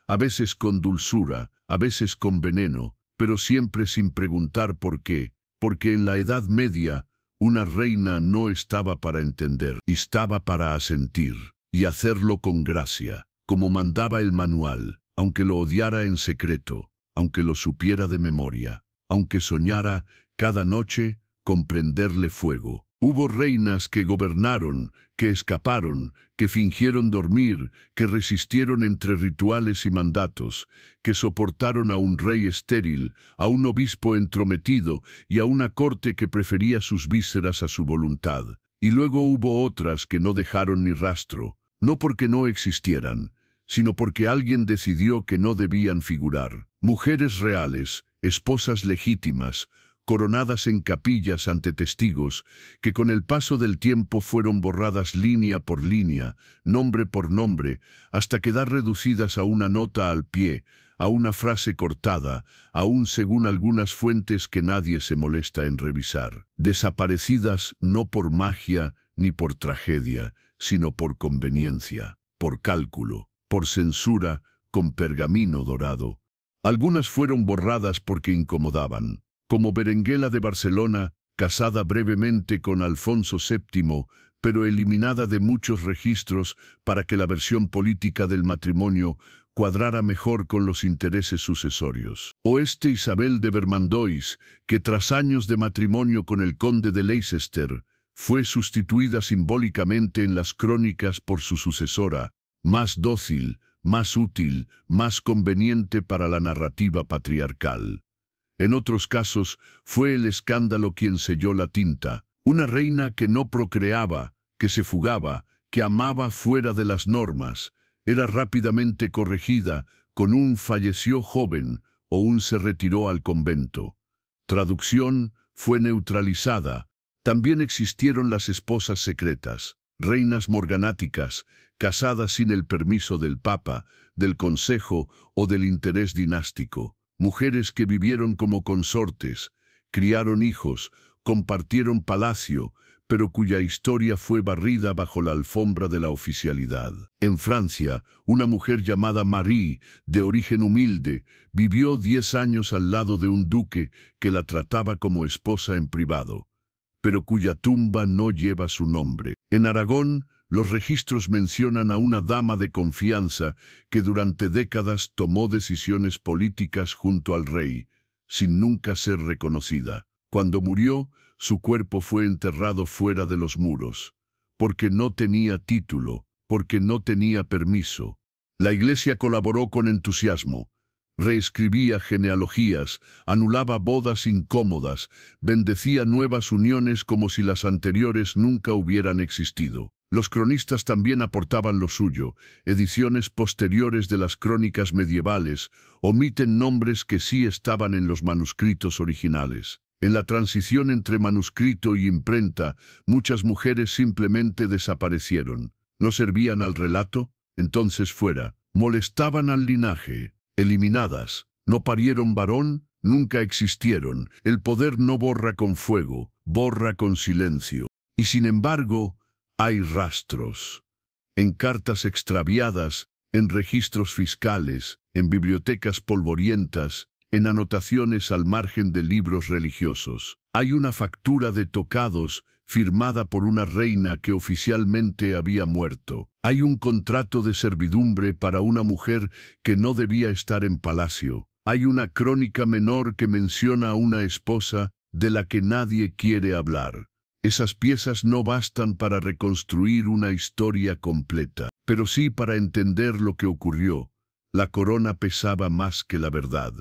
A veces con dulzura, a veces con veneno, pero siempre sin preguntar por qué, porque en la Edad Media, una reina no estaba para entender, estaba para asentir, y hacerlo con gracia, como mandaba el manual, aunque lo odiara en secreto, aunque lo supiera de memoria, aunque soñara cada noche con prenderle fuego. Hubo reinas que gobernaron, que escaparon, que fingieron dormir, que resistieron entre rituales y mandatos, que soportaron a un rey estéril, a un obispo entrometido y a una corte que prefería sus vísceras a su voluntad. Y luego hubo otras que no dejaron ni rastro, no porque no existieran, sino porque alguien decidió que no debían figurar. Mujeres reales, esposas legítimas, coronadas en capillas ante testigos, que con el paso del tiempo fueron borradas línea por línea, nombre por nombre, hasta quedar reducidas a una nota al pie, a una frase cortada, aún según algunas fuentes que nadie se molesta en revisar. Desaparecidas no por magia ni por tragedia, sino por conveniencia, por cálculo, por censura, con pergamino dorado. Algunas fueron borradas porque incomodaban, como Berenguela de Barcelona, casada brevemente con Alfonso VII, pero eliminada de muchos registros para que la versión política del matrimonio cuadrara mejor con los intereses sucesorios. O Isabel de Vermandois, que tras años de matrimonio con el conde de Leicester, fue sustituida simbólicamente en las crónicas por su sucesora, más dócil, más útil, más conveniente para la narrativa patriarcal. En otros casos, fue el escándalo quien selló la tinta. Una reina que no procreaba, que se fugaba, que amaba fuera de las normas, era rápidamente corregida, con un falleció joven o un se retiró al convento. Traducción fue neutralizada. También existieron las esposas secretas, reinas morganáticas, casadas sin el permiso del Papa, del Consejo o del interés dinástico. Mujeres que vivieron como consortes, criaron hijos, compartieron palacio, pero cuya historia fue barrida bajo la alfombra de la oficialidad. En Francia, una mujer llamada Marie, de origen humilde, vivió 10 años al lado de un duque que la trataba como esposa en privado, pero cuya tumba no lleva su nombre. En Aragón, los registros mencionan a una dama de confianza que durante décadas tomó decisiones políticas junto al rey, sin nunca ser reconocida. Cuando murió, su cuerpo fue enterrado fuera de los muros, porque no tenía título, porque no tenía permiso. La Iglesia colaboró con entusiasmo. Reescribía genealogías, anulaba bodas incómodas, bendecía nuevas uniones como si las anteriores nunca hubieran existido. Los cronistas también aportaban lo suyo. Ediciones posteriores de las crónicas medievales omiten nombres que sí estaban en los manuscritos originales. En la transición entre manuscrito y imprenta, muchas mujeres simplemente desaparecieron. ¿No servían al relato? Entonces fuera. Molestaban al linaje. Eliminadas. No parieron varón, nunca existieron. El poder no borra con fuego, borra con silencio. Y sin embargo, hay rastros. En cartas extraviadas, en registros fiscales, en bibliotecas polvorientas, en anotaciones al margen de libros religiosos. Hay una factura de tocados firmada por una reina que oficialmente había muerto. Hay un contrato de servidumbre para una mujer que no debía estar en palacio. Hay una crónica menor que menciona a una esposa de la que nadie quiere hablar. Esas piezas no bastan para reconstruir una historia completa, pero sí para entender lo que ocurrió. La corona pesaba más que la verdad.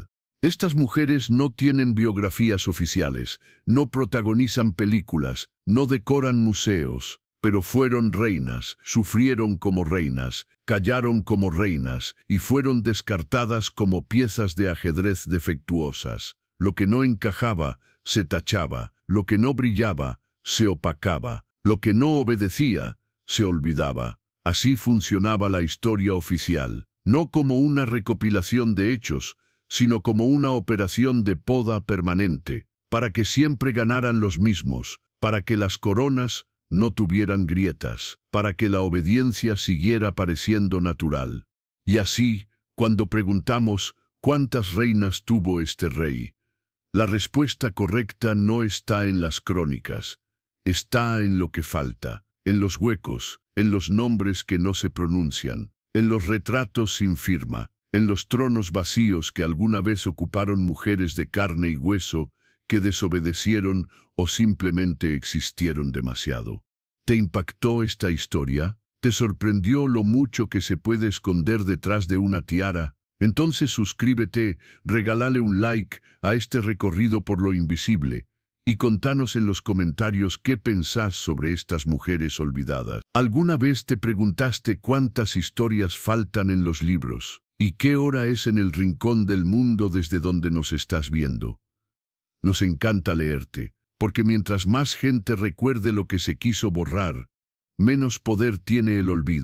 Estas mujeres no tienen biografías oficiales, no protagonizan películas, no decoran museos, pero fueron reinas, sufrieron como reinas, callaron como reinas y fueron descartadas como piezas de ajedrez defectuosas. Lo que no encajaba, se tachaba, lo que no brillaba, se opacaba, lo que no obedecía, se olvidaba. Así funcionaba la historia oficial, no como una recopilación de hechos, sino como una operación de poda permanente, para que siempre ganaran los mismos, para que las coronas no tuvieran grietas, para que la obediencia siguiera pareciendo natural. Y así, cuando preguntamos ¿cuántas reinas tuvo este rey?, la respuesta correcta no está en las crónicas, está en lo que falta, en los huecos, en los nombres que no se pronuncian, en los retratos sin firma, en los tronos vacíos que alguna vez ocuparon mujeres de carne y hueso que desobedecieron o simplemente existieron demasiado. ¿Te impactó esta historia? ¿Te sorprendió lo mucho que se puede esconder detrás de una tiara? Entonces suscríbete, regálale un like a este recorrido por lo invisible y contanos en los comentarios qué pensás sobre estas mujeres olvidadas. ¿Alguna vez te preguntaste cuántas historias faltan en los libros? ¿Y qué hora es en el rincón del mundo desde donde nos estás viendo? Nos encanta leerte, porque mientras más gente recuerde lo que se quiso borrar, menos poder tiene el olvido.